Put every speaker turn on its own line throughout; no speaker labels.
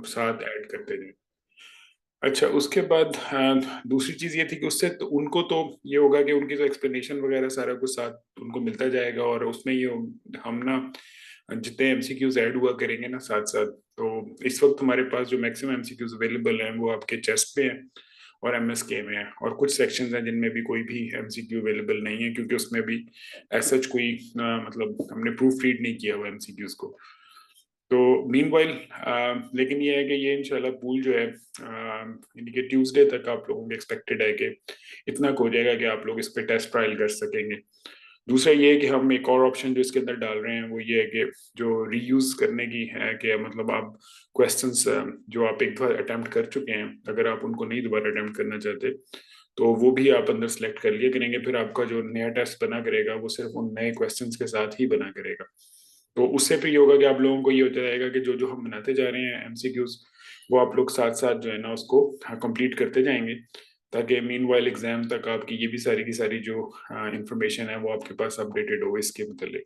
साथ ऐड करते जाएं। अच्छा, उसके बाद दूसरी चीज ये थी कि उससे तो उनको तो ये होगा कि उनकी जो एक्सप्लेनेशन वगैरह सारा कुछ साथ उनको मिलता जाएगा, और उसमें ये हम ना जितने एमसीक्यूज ऐड हुआ करेंगे ना साथ साथ, तो इस वक्त हमारे पास जो मैक्सिमम एमसीक्यूज अवेलेबल हैं वो आपके चेस्ट पे हैं और एमएसके में है, और कुछ सेक्शंस हैं जिनमें भी कोई भी एमसीक्यू अवेलेबल नहीं है, क्योंकि उसमें भी ऐसा कोई मतलब हमने प्रूफ रीड नहीं किया हुआ एमसीक्यूज को। तो मीनवाइल लेकिन ये है कि ये इंशाल्लाह पूल जो है यानी कि ट्यूसडे तक आप लोगों के एक्सपेक्टेड है कि इतना हो जाएगा कि आप लोग इस पे टेस्ट ट्रायल कर सकेंगे। दूसरा ये है कि हम एक और ऑप्शन जो इसके अंदर डाल रहे हैं वो ये है कि जो रीयूज करने की है, कि मतलब आप क्वेश्चंस जो आप एक बार अटेम्प्ट कर चुके हैं, अगर आप उनको नहीं दोबारा अटेम्प्ट करना चाहते तो वो भी आप अंदर सेलेक्ट कर लिया करेंगे, फिर आपका जो नया टेस्ट बना करेगा वो सिर्फ उन नए क्वेश्चंस के साथ ही बना करेगा। तो उससे फिर ये होगा कि आप लोगों को ये होता रहेगा कि जो जो हम बनाते जा रहे हैं एमसीक्यूज, वो आप लोग साथ साथ जो है ना उसको कंप्लीट करते जाएंगे, ताकि मीन वाइल एग्जाम तक आपकी ये भी सारी की सारी जो इंफॉर्मेशन है वो आपके पास अपडेटेड हो इसके मुतल्लिक।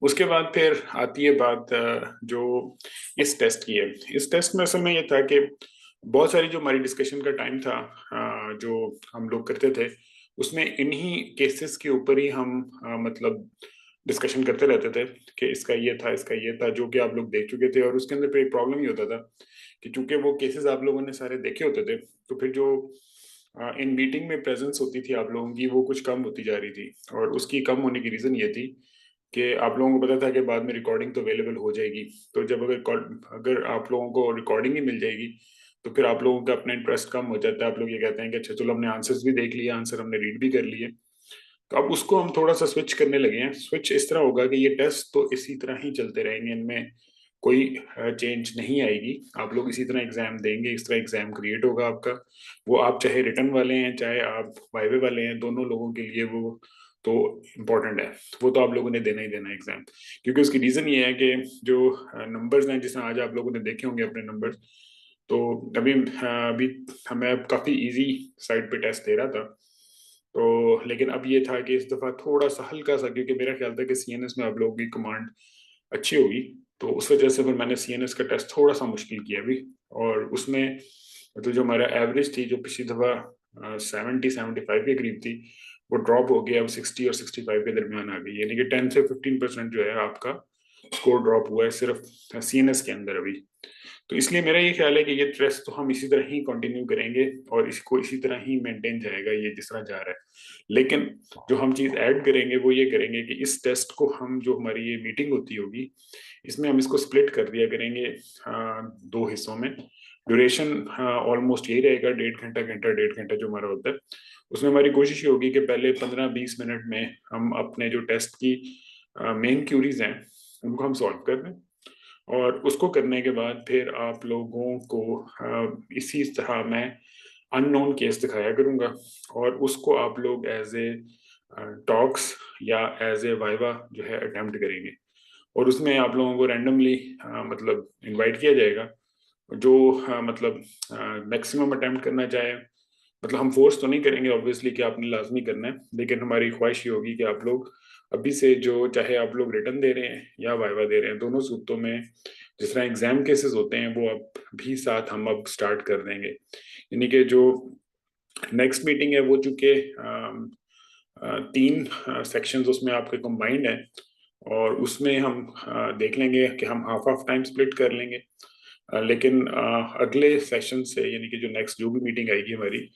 उसके बाद फिर आती है बात जो इस टेस्ट की है। इस टेस्ट में असल में ये था कि बहुत सारी जो हमारी डिस्कशन का टाइम था जो हम लोग करते थे, उसमें इन्हीं केसेस के ऊपर ही हम मतलब डिस्कशन करते रहते थे कि इसका ये था, इसका ये था, जो कि आप लोग देख चुके थे। और उसके अंदर फिर एक प्रॉब्लम ये होता था कि चूंकि वो केसेस आप लोगों ने सारे देखे होते थे, तो फिर जो इन मीटिंग में प्रेजेंस होती थी आप लोगों की वो कुछ कम होती जा रही थी। और उसकी कम होने की रीजन ये थी कि आप लोगों को पता था कि बाद में रिकॉर्डिंग तो अवेलेबल हो जाएगी, तो जब अगर आप लोगों को रिकॉर्डिंग ही मिल जाएगी तो फिर आप लोगों का अपना इंटरेस्ट कम हो जाता है। आप लोग ये कहते हैं कि अच्छा चलो हमने आंसर्स भी देख लिए, आंसर हमने रीड भी कर लिए, तो अब उसको हम थोड़ा सा स्विच करने लगे हैं। स्विच इस तरह होगा कि ये टेस्ट तो इसी तरह ही चलते रहेंगे, इनमें कोई चेंज नहीं आएगी। आप लोग इसी तरह एग्जाम देंगे, इस तरह एग्जाम क्रिएट होगा आपका। वो आप चाहे रिटर्न वाले हैं चाहे आप वाइवे वाले हैं, दोनों लोगों के लिए वो तो इम्पोर्टेंट है। वो तो आप लोगों ने देना ही देना है एग्जाम, क्योंकि उसकी रीजन ये है कि जो नंबर्स हैं, जिस आज आप लोगों ने देखे होंगे अपने नंबर्स, तो अभी हमें काफी इजी साइड पे टेस्ट दे रहा था। तो लेकिन अब ये था कि इस दफा थोड़ा सा हल्का सा, क्योंकि मेरा ख्याल था कि सीएनएस में आप लोगों की कमांड अच्छी होगी, तो उस वजह से फिर मैंने सीएनएस का टेस्ट थोड़ा सा मुश्किल किया अभी। और उसमें तो जो हमारा एवरेज थी जो पिछली दफा 70-75 के करीब थी, वो ड्रॉप हो गया, अब 60 और 65 के दरमियान आ गई, यानी कि 10 से 15% जो है आपका स्कोर ड्रॉप हुआ है सिर्फ सीएनएस के अंदर अभी। तो इसलिए मेरा ये ख्याल है कि ये ट्रेस्ट तो हम इसी तरह ही कंटिन्यू करेंगे और इसको इसी तरह ही मेंटेन जाएगा ये जिस तरह जा रहा है। लेकिन जो हम चीज ऐड करेंगे वो ये करेंगे कि इस टेस्ट को हम, जो हमारी ये मीटिंग होती होगी, इसमें हम इसको स्प्लिट कर दिया करेंगे दो हिस्सों में। ड्यूरेशन ऑलमोस्ट यही रहेगा, 1.5 घंटा, घंटा 1.5 घंटा जो हमारा होता है। उसमें हमारी कोशिश ये होगी कि पहले 15-20 मिनट में हम अपने जो टेस्ट की मेन क्यूरीज हैं उनको हम सॉल्व कर दें, और उसको करने के बाद फिर आप लोगों को इसी तरह मैं अननोन केस दिखाया करूंगा, और उसको आप लोग एज ए टॉक्स या एज ए वाइवा जो है अटेम्प्ट करेंगे। और उसमें आप लोगों को रैंडमली मतलब इनवाइट किया जाएगा, जो मतलब मैक्सिमम अटेम्प्ट करना चाहे। मतलब हम फोर्स तो नहीं करेंगे ऑब्वियसली कि आपने लाजमी करना है, लेकिन हमारी ख्वाहिश ये होगी कि आप लोग अभी से, जो चाहे आप लोग रिटर्न दे रहे हैं या वाइवा दे रहे हैं, दोनों सूरतों में जिस तरह एग्जाम केसेस होते हैं वो अब भी साथ हम अब स्टार्ट कर देंगे। यानी कि जो नेक्स्ट मीटिंग है वो चूंकि 3 सेक्शंस उसमें आपके कंबाइंड है, और उसमें हम देख लेंगे कि हम हाफ हाफ टाइम स्प्लिट कर लेंगे। लेकिन अगले सेशन से, यानी कि जो नेक्स्ट जो भी मीटिंग आएगी हमारी,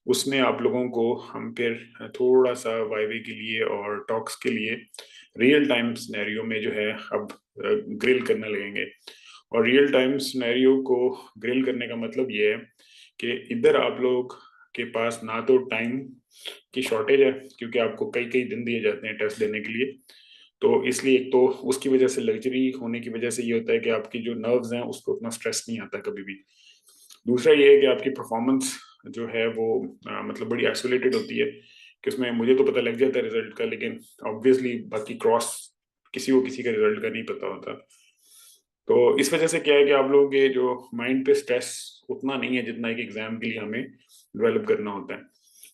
उसमें आप लोगों को हम फिर थोड़ा सा वाइवे के लिए और टॉक्स के लिए रियल टाइम सिनेरियो में जो है अब ग्रिल करने लगेंगे। और रियल टाइम सिनेरियो को ग्रिल करने का मतलब ये है कि इधर आप लोग के पास ना तो टाइम की शॉर्टेज है, क्योंकि आपको कई कई दिन दिए जाते हैं टेस्ट देने के लिए, तो इसलिए एक तो उसकी वजह से, लग्जरी होने की वजह से ये होता है कि आपकी जो नर्व्स हैं उसको उतना स्ट्रेस नहीं आता कभी भी। दूसरा ये है कि आपकी परफॉर्मेंस जो है वो मतलब बड़ी आइसोलेटेड होती है, कि उसमें मुझे तो पता लग जाता है रिजल्ट का, लेकिन ऑब्वियसली बाकी क्रॉस किसी को किसी का रिजल्ट का नहीं पता होता। तो इस वजह से क्या है कि आप लोगों के जो माइंड पे स्ट्रेस उतना नहीं है जितना एक एग्जाम के लिए हमें डेवलप करना होता है।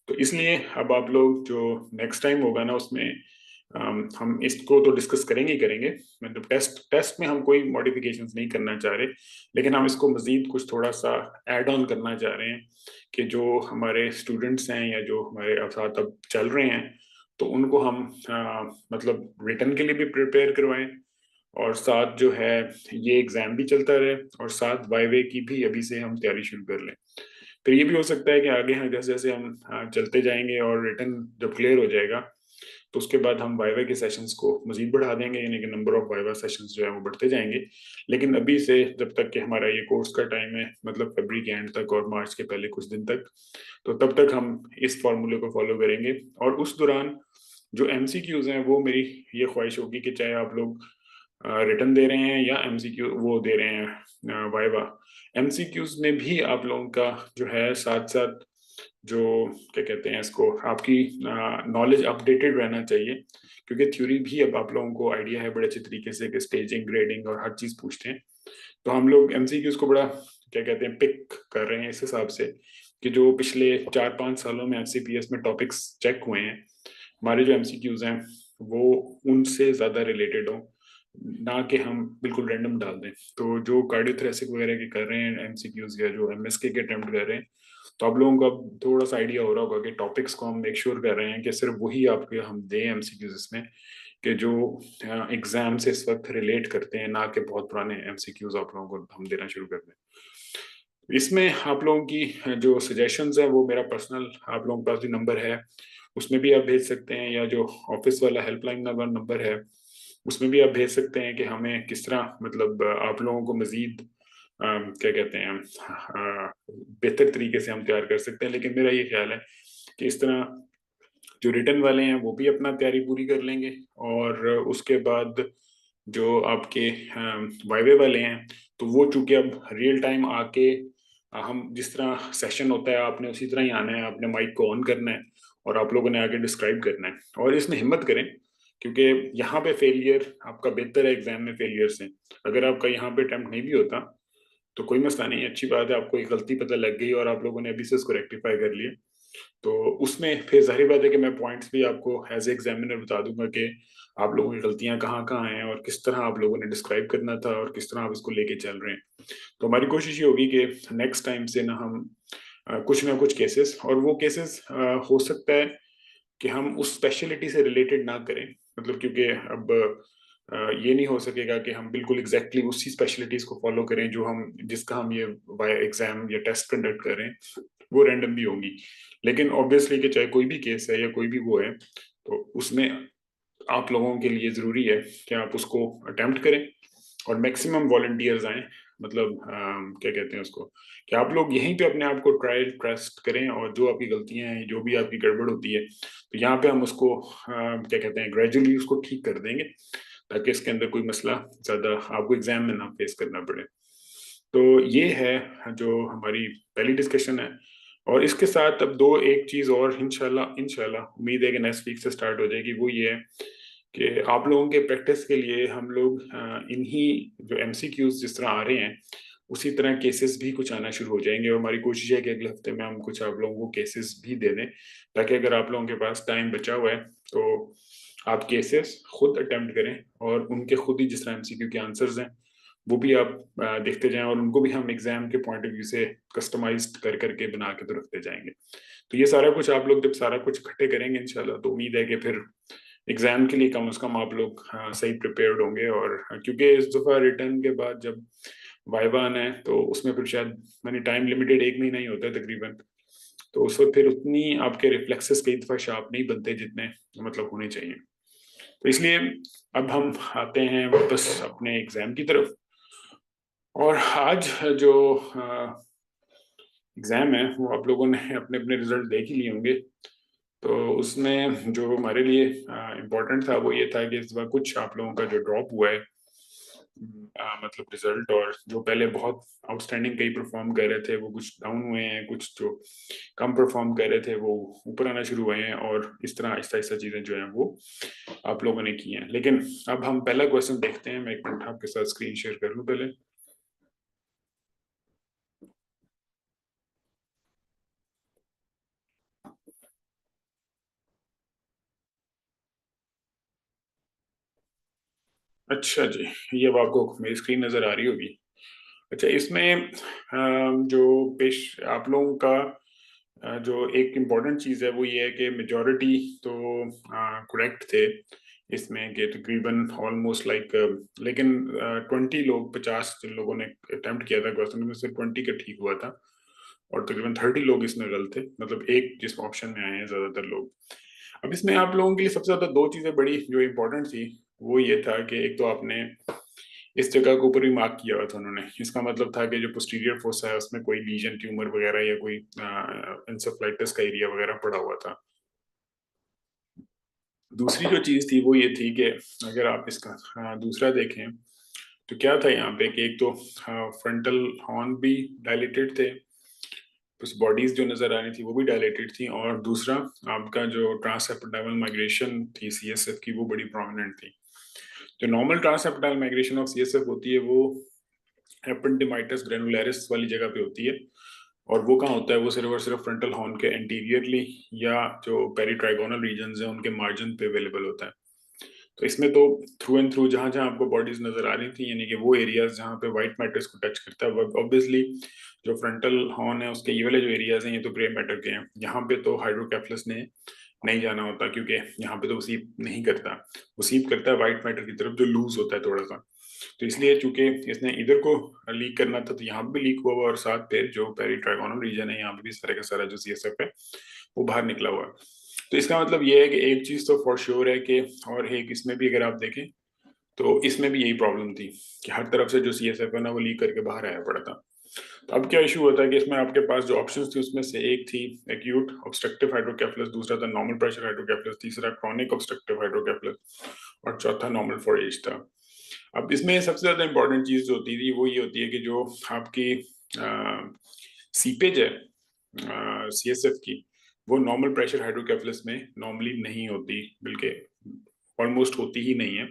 तो इसलिए अब आप लोग जो नेक्स्ट टाइम होगा ना उसमें हम इसको तो डिस्कस करेंगे ही करेंगे। मतलब टेस्ट टेस्ट में हम कोई मॉडिफिकेशंस नहीं करना चाह रहे, लेकिन हम इसको मजीद कुछ थोड़ा सा ऐड ऑन करना चाह रहे हैं कि जो हमारे स्टूडेंट्स हैं या जो हमारे साथ अब चल रहे हैं, तो उनको हम मतलब रिटर्न के लिए भी प्रिपेयर करवाएं, और साथ जो है ये एग्जाम भी चलता रहे, और साथ वाइवे की भी अभी से हम तैयारी शुरू कर लें। फिर ये भी हो सकता है कि आगे हम जैसे जैसे हम चलते जाएंगे और रिटर्न जब क्लियर हो जाएगा, तो उसके बाद हम वाइवा के सेशंस को मजीद बढ़ा देंगे, यानी कि नंबर ऑफ वाइवा सेशंस जो है वो बढ़ते जाएंगे। लेकिन अभी से जब तक कि हमारा ये कोर्स का टाइम है, मतलब फरवरी के एंड तक और मार्च के पहले कुछ दिन तक, तो तब तक हम इस फॉर्मूले को फॉलो करेंगे। और उस दौरान जो एमसीक्यूज हैं, वो मेरी ये ख्वाहिश होगी कि चाहे आप लोग रिटर्न दे रहे हैं या एमसीक्यू वो दे रहे हैं वाइवा, एमसीक्यूज में भी आप लोगों का जो है साथ साथ जो क्या कहते हैं इसको, आपकी नॉलेज अपडेटेड रहना चाहिए। क्योंकि थ्योरी भी अब आप लोगों को आइडिया है बड़े अच्छे तरीके से कि स्टेजिंग, ग्रेडिंग और हर चीज पूछते हैं। तो हम लोग एमसीक्यूज को बड़ा क्या कहते हैं पिक कर रहे हैं इस हिसाब से कि जो पिछले 4-5 सालों में एफसीपीएस में टॉपिक्स चेक हुए हैं, हमारे जो एमसीक्यूज हैं वो उनसे ज्यादा रिलेटेड हो, ना कि हम बिल्कुल रैंडम डाल दें। तो जो कार्डियोथोरेसिक वगैरह के कर रहे हैं एमसीक्यूज या जो एमएसके के अटेम्प्ट कर रहे हैं, तो आप लोगों को अब थोड़ा सा आइडिया हो रहा होगा कि टॉपिक्स को हम मेक श्योर कर रहे हैं कि सिर्फ वही आपके हम दें एमसीक्यूज इसमें, कि जो एग्जाम से इस वक्त रिलेट करते हैं, ना कि बहुत पुराने एमसीक्यूज आप लोगों को हम देना शुरू कर दें। इसमें आप लोगों की जो सजेशंस है वो मेरा पर्सनल आप लोगों के पास भी नंबर है, उसमें भी आप भेज सकते हैं, या जो ऑफिस वाला हेल्पलाइन नंबर है उसमें भी आप भेज सकते हैं कि हमें किस तरह मतलब आप लोगों को मजीद क्या कहते हैं बेहतर तरीके से हम तैयार कर सकते हैं। लेकिन मेरा ये ख्याल है कि इस तरह जो रिटर्न वाले हैं वो भी अपना तैयारी पूरी कर लेंगे, और उसके बाद जो आपके वाइवे वाले हैं, तो वो चूंकि अब रियल टाइम आके हम जिस तरह सेशन होता है आपने उसी तरह ही आना है, आपने माइक को ऑन करना है और आप लोगों ने आगे डिस्क्राइब करना है। और इसमें हिम्मत करें, क्योंकि यहाँ पे फेलियर आपका बेहतर है एग्जाम में फेलियर से। अगर आपका यहाँ पे अटेम्प्ट नहीं भी होता तो कोई मसला नहीं, अच्छी बात है, आपको एक गलती पता लग गई और आप लोगों ने अभी से उसको रेक्टिफाई कर लिया। तो उसमें फिर जाहिर बात है कि मैं पॉइंट्स भी आपको एज ए एग्जामिनर बता दूंगा कि आप लोगों की गलतियां कहाँ कहाँ हैं और किस तरह आप लोगों ने डिस्क्राइब करना था और किस तरह आप इसको लेके चल रहे हैं। तो हमारी कोशिश ये होगी कि नेक्स्ट टाइम से कुछ ना कुछ केसेस, और वो केसेस हो सकता है कि हम उस स्पेशलिटी से रिलेटेड ना करें, मतलब क्योंकि अब ये नहीं हो सकेगा कि हम बिल्कुल एग्जैक्टली उसी स्पेशलिटीज को फॉलो करें जो हम जिसका हम ये एग्जाम या टेस्ट कंडक्ट कर रहे हैं, वो रैंडम भी होंगी। लेकिन ऑब्वियसली कि चाहे कोई भी केस है या कोई भी वो है, तो उसमें आप लोगों के लिए जरूरी है कि आप उसको अटेम्प्ट करें और मैक्सिमम वॉलंटियर्स आए। मतलब क्या कहते हैं उसको, कि आप लोग यहीं पे अपने आप को ट्रायल ट्रस्ट करें, और जो आपकी गलतियां हैं, जो भी आपकी गड़बड़ होती है, तो यहाँ पे हम उसको क्या कहते हैं ग्रेजुअली उसको ठीक कर देंगे, ताकि इसके अंदर कोई मसला ज्यादा आपको एग्जाम में ना फेस करना पड़े। तो ये है जो हमारी पहली डिस्कशन है। और इसके साथ अब दो एक चीज और इंशाल्लाह इंशाल्लाह उम्मीद है कि नेक्स्ट वीक से स्टार्ट हो जाएगी, वो ये है कि आप लोगों के प्रैक्टिस के लिए हम लोग इन्हीं जो एमसीक्यूज जिस तरह आ रहे हैं उसी तरह केसेस भी कुछ आना शुरू हो जाएंगे। और हमारी कोशिश है कि अगले हफ्ते में हम कुछ आप लोगों को केसेस भी दे दें, ताकि अगर आप लोगों के पास टाइम बचा हुआ है तो आप केसेस खुद अटेम्प्ट करें, और उनके खुद ही जिस तरह एमसीक्यू के आंसर्स हैं वो भी आप देखते जाएं, और उनको भी हम एग्जाम के पॉइंट ऑफ व्यू से कस्टमाइज्ड कर करके बना के तो रखते जाएंगे। तो ये सारा कुछ आप लोग जब सारा कुछ इकट्ठे करेंगे इंशाल्लाह, तो उम्मीद है कि फिर एग्जाम के लिए कम से कम आप लोग सही प्रिपेयर्ड होंगे। और क्योंकि इस दफा रिटर्न के बाद जब वाइवा आना है, तो उसमें फिर शायद मैंने टाइम लिमिटेड 1 महीना ही होता है तकरीबन, तो उस वक्त फिर उतनी आपके रिफ्लेक्सेस कई दफा शार्प नहीं बनते जितने मतलब होने चाहिए। तो इसलिए अब हम आते हैं वापस अपने एग्जाम की तरफ। और आज जो एग्जाम है वो आप लोगों ने अपने अपने रिजल्ट देख ही लिए होंगे। तो उसमें जो हमारे लिए इम्पोर्टेंट था वो ये था कि इस बार कुछ आप लोगों का जो ड्रॉप हुआ है मतलब रिजल्ट, और जो पहले बहुत आउटस्टैंडिंग कई परफॉर्म कर रहे थे वो कुछ डाउन हुए हैं, कुछ जो कम परफॉर्म कर रहे थे वो ऊपर आना शुरू हुए हैं, और इस तरह आहिस्ता आहिस्ता चीजें जो हैं वो आप लोगों ने की हैं। लेकिन अब हम पहला क्वेश्चन देखते हैं। मैं एक मिनट आपके साथ स्क्रीन शेयर कर लूँ पहले। अच्छा जी, ये अब आपको मेरी स्क्रीन नज़र आ रही होगी। अच्छा, इसमें जो पेश आप लोगों का जो एक इम्पोर्टेंट चीज़ है वो ये है कि मेजॉरिटी तो करेक्ट थे इसमें कि तकरीबन ऑलमोस्ट लाइक, लेकिन 20 लोग 50 जिन लोगों ने अटेम्प्ट किया था क्वेश्चन में से 20 का ठीक हुआ था और तकरीबन 30 लोग इसमें गलत थे, मतलब एक जिस ऑप्शन में आए हैं ज़्यादातर लोग। अब इसमें आप लोगों के लिए सबसे ज़्यादा 2 चीज़ें बड़ी जो इम्पोर्टेंट थी, वो ये था कि एक तो आपने इस जगह के ऊपर भी मार्क किया हुआ था उन्होंने। इसका मतलब था कि जो पोस्टीरियर फोसा है उसमें कोई लीजन, ट्यूमर वगैरह या कोई एंसेफलाइटिस का एरिया वगैरह पड़ा हुआ था। दूसरी जो चीज़ थी वो ये थी कि अगर आप इसका दूसरा देखें तो क्या था यहाँ पे कि एक तो फ्रंटल हॉर्न भी डायलेटेड थे, कुछ बॉडीज जो नजर आ रही थी वो भी डायलेटेड थी, और दूसरा आपका जो ट्रांसएपिडाइमल माइग्रेशन थी सीएसएफ की वो बड़ी प्रोमिनेंट थी। जो नॉर्मल ट्रांसएपिडाइमल माइग्रेशन ऑफ सीएसएफ होती है वो एपेंडिमाइटिस ग्रेनुलरिस वाली जगह पे होती है, और वो कहाँ होता है, वो सिर्फ और सिर्फ फ्रंटल हॉर्न के एंटीरियरली या जो पेरीट्राइगोनल रीजन है उनके मार्जिन पे अवेलेबल होता है। तो इसमें तो थ्रू एंड थ्रू जहां जहां आपको बॉडीज नजर आ रही थी, यानी कि वो एरियाज जहां पे व्हाइट मैटर्स को टच करता है, ऑब्वियसली जो फ्रंटल हॉर्न है उसके ये वाले जो एरियाज हैं ये तो ग्रे मैटर के हैं। यहाँ पे तो हाइड्रोकेफलस ने नहीं जाना होता क्योंकि यहाँ पे तो वो सीप नहीं करता, वो सीप करता है व्हाइट मैटर की तरफ जो लूज होता है थोड़ा सा। तो इसलिए चूंकि इसने इधर को लीक करना था तो यहाँ पे भी लीक हुआ हुआ, और साथ पे जो पेरीट्राइगोनल रीजन है यहाँ पे भी सारे का सारा जो सीएसएफ है वो बाहर निकला हुआ है। तो इसका मतलब ये है कि एक चीज तो फॉर श्योर है कि, और एक इसमें भी अगर आप देखें तो इसमें भी यही प्रॉब्लम थी कि हर तरफ से जो सीएसएफ है ना वो लीक करके बाहर आया पड़ा था। तो अब क्या इशू होता है कि इसमें आपके पास जो ऑप्शंस थी उसमें से एक थी एक्यूट ऑब्स्ट्रक्टिव हाइड्रोकेफलस, दूसरा था नॉर्मल प्रेशर हाइड्रोकेफलस, तीसरा क्रॉनिक ऑब्स्ट्रक्टिव हाइड्रोकेफलस, और चौथा नॉर्मल फॉर एज था। अब इसमें सबसे ज्यादा इंपॉर्टेंट चीज जो होती थी वो ये होती है कि जो आपकी सीपेज है सीएसएफ की, वो नॉर्मल प्रेशर हाइड्रोकेफलस में नॉर्मली नहीं होती, बल्कि ऑलमोस्ट होती ही नहीं है।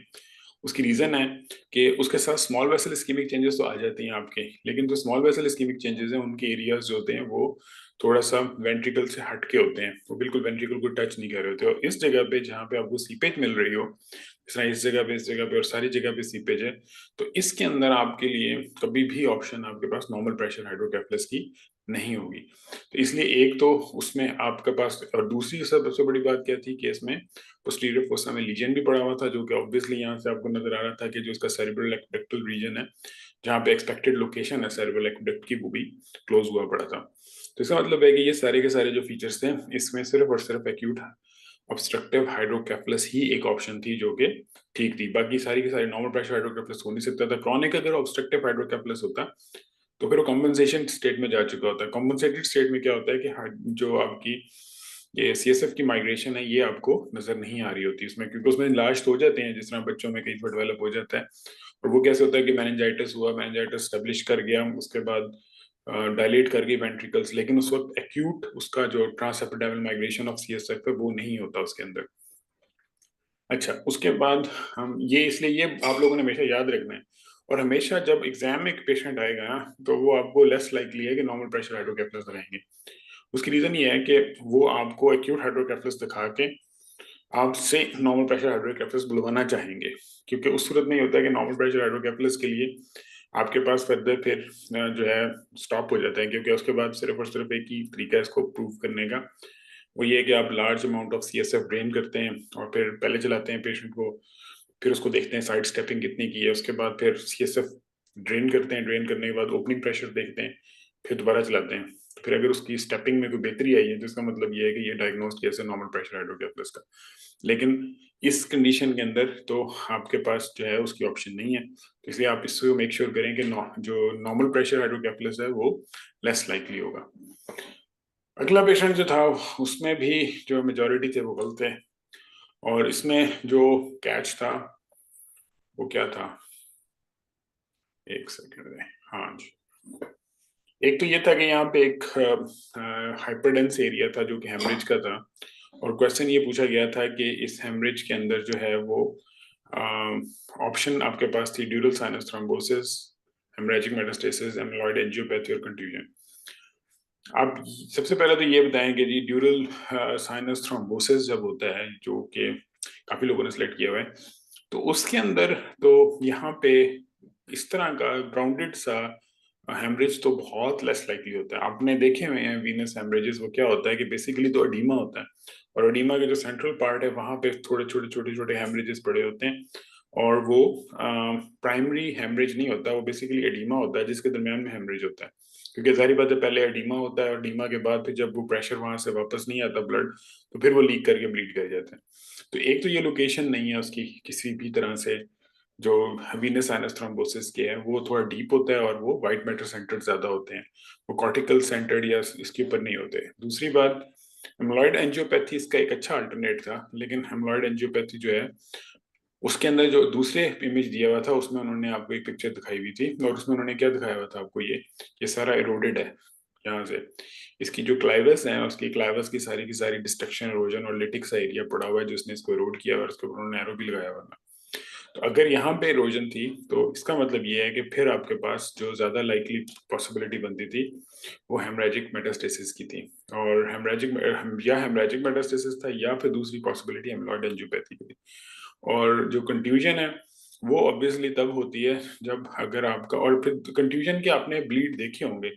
उसकी रीजन है कि उसके साथ स्मॉल वेसल इस्कीमिक चेंजेस तो आ जाती हैं आपके, लेकिन जो स्मॉल वेसल इस्कीमिक चेंजेस हैं उनके एरियाज जो होते हैं वो थोड़ा सा वेंट्रिकल से हट के होते हैं, वो बिल्कुल वेंट्रिकल को टच नहीं कर रहे होते। और इस जगह पे जहाँ पे आपको सीपेज मिल रही हो, जिस तरह इस जगह पे और सारी जगह पे सीपेज है, तो इसके अंदर आपके लिए कभी भी ऑप्शन आपके पास नॉर्मल प्रेशर हाइड्रोकेफलस की नहीं होगी। तो इसलिए एक तो उसमें आपके पास, और दूसरी सबसे बड़ी बात क्या थी कि इसमें पोस्टीरियर फोसा में लीजन भी पड़ा हुआ था, जो कि ऑब्वियसली यहाँ से आपको नजर आ रहा था कि जो इसका सेरेब्रल एक्वेडक्टल रीजन है जहाँ पे एक्सपेक्टेड लोकेशन है सेरेब्रल एक्वेडक्ट की, वो भी क्लोज हुआ पड़ा था। तो इसका मतलब है कि ये सारे के सारे जो फीचर्स थे इसमें सिर्फ और सिर्फ एक्यूट ऑब्स्ट्रक्टिव हाइड्रोकेफलस ही एक ऑप्शन थी जो कि ठीक थी, बाकी सारी की सारी नॉर्मल प्रेशर हाइड्रोकेफलस हो नहीं सकता था। क्रॉनिक अगर ऑब्स्ट्रक्टिव हाइड्रोकेफलस होता तो फिर वो कॉम्पनसेशन स्टेट में जा चुका होता है। कॉम्पनसेटेड स्टेट में क्या होता है कि जो आपकी ये सीएसएफ की माइग्रेशन है ये आपको नजर नहीं आ रही होती इसमें, क्योंकि उसमें लास्ट हो जाते हैं, जिस तरह बच्चों में कई बार डेवलप हो जाता है। और वो कैसे होता है कि मेनिंजाइटिस हुआ, मेनिंजाइटिस स्टेब्लिश कर गया, उसके बाद डायलेट कर गई वेंट्रिकल्स, लेकिन उस वक्त एक्यूट उसका जो ट्रांसएपिडेमल माइग्रेशन ऑफ सीएसएफ है वो नहीं होता उसके अंदर। अच्छा, उसके बाद हम ये, इसलिए ये आप लोगों ने हमेशा याद रखना है, और हमेशा जब एग्जाम में एक पेशेंट आएगा ना तो वो आपको लेस लाइकली है कि नॉर्मल प्रेशर हाइड्रोकेफलस दिखाएंगे। उसकी रीजन ये है कि वो आपको एक्यूट हाइड्रोकेफलस दिखा के आपसे नॉर्मल प्रेशर हाइड्रोकेफलस बुलवाना चाहेंगे, क्योंकि उस सूरत में ये होता है कि नॉर्मल प्रेशर हाइड्रोकेफलस के लिए आपके पास फर्दर फिर जो है स्टॉप हो जाता है, क्योंकि उसके बाद सिर्फ और सिर्फ एक ही तरीका है इसको प्रूव करने का, वो ये है कि आप large amount of CSF drain करते हैं और फिर पहले चलाते हैं पेशेंट को, फिर उसको देखते हैं साइड स्टेपिंग कितनी की है, उसके बाद फिर सीएसएफ ड्रेन करते हैं, ड्रेन करने के बाद ओपनिंग प्रेशर देखते हैं, फिर दोबारा चलाते हैं। फिर अगर उसकी स्टेपिंग में कोई बेहतरी आई है तो इसका मतलब ये है कि ये डायग्नोज किया है नॉर्मल प्रेशर हाइड्रोकेफलस का। लेकिन इस कंडीशन के अंदर तो आपके पास जो है उसकी ऑप्शन नहीं है, तो इसलिए आप इसको मेक श्योर करें कि जो नॉर्मल प्रेशर हाइड्रोकेफलस है वो लेस लाइकली होगा। अगला पेशेंट जो था उसमें भी जो मेजोरिटी थे वो गलत थे, और इसमें जो कैच था वो क्या था, एक सेकंड में, हाँ जी। एक तो ये था कि यहाँ पे एक हाइपरडेंस एरिया था जो कि हेमरेज का था, और क्वेश्चन ये पूछा गया था कि इस हेमरेज के अंदर जो है वो ऑप्शन आपके पास थी ड्यूरल sinus thrombosis, haemorrhagic metastasis, amyloid angiopathy और कंट्यूजन। आप सबसे पहले तो ये बताएं कि जी ड्यूरल साइनस थ्रोम्बोसिस जब होता है, जो कि काफी लोगों ने सिलेक्ट किया हुआ है, तो उसके अंदर तो यहाँ पे इस तरह का ग्राउंडेड सा हेमरेज तो बहुत लेस लाइकली होता है। आपने देखे हुए हैं वीनस हेमरेजेस, वो क्या होता है कि बेसिकली तो एडीमा होता है, और एडीमा के जो सेंट्रल पार्ट है वहां पे थोड़े छोटे छोटे छोटे हेमरेजेस पड़े होते हैं, और वो प्राइमरी हेमरेज नहीं होता, वो बेसिकली एडीमा होता है जिसके दरमियान में हेमरेज होता है। क्योंकि जाहिर बात है पहले एडीमा होता है, और एडीमा के बाद फिर जब वो प्रेशर वहां से वापस नहीं आता ब्लड, तो फिर वो लीक करके ब्लीड कर जाता है। तो एक तो ये लोकेशन नहीं है उसकी किसी भी तरह से, जो वीनस साइनस थ्रोम्बोसिस के है वो थोड़ा डीप होता है, और वो वाइट मैटर सेंटर्ड ज्यादा होते हैं, वो कॉर्टिकल सेंटर्ड या इसके ऊपर नहीं होते। दूसरी बात, हेमलॉइड एंजियोपैथी इसका एक अच्छा अल्टरनेट था, लेकिन हेमलॉइड एंजियोपैथी जो है उसके अंदर जो दूसरे इमेज दिया हुआ था उसमें उन्होंने आपको एक पिक्चर दिखाई हुई थी, और उसमें उन्होंने क्या दिखाया हुआ था आपको, ये सारा इरोडेड है यहाँ से, इसकी जो क्लाइवस है उसकी क्लाइवस की सारी डिस्ट्रक्शन, इरोजन और लिटिक सा एरिया पड़ा हुआ है जिसने इसको इरोड किया, और उसके ऊपर उन्होंने एरो भी लगाया हुआ था। तो अगर यहाँ पे इरोजन थी तो इसका मतलब ये है कि फिर आपके पास जो ज्यादा लाइकली पॉसिबिलिटी बनती थी वो हेमरेजिक मेटास्टेसिस की थी, और हेमरेजिक मेटास्टेसिस था, या फिर दूसरी पॉसिबिलिटी हेमलॉइड एंजियोपैथी की थी। और जो कंट्यूजन है वो ऑब्वियसली तब होती है जब अगर आपका, और फिर कंट्यूजन के आपने ब्लीड देखे होंगे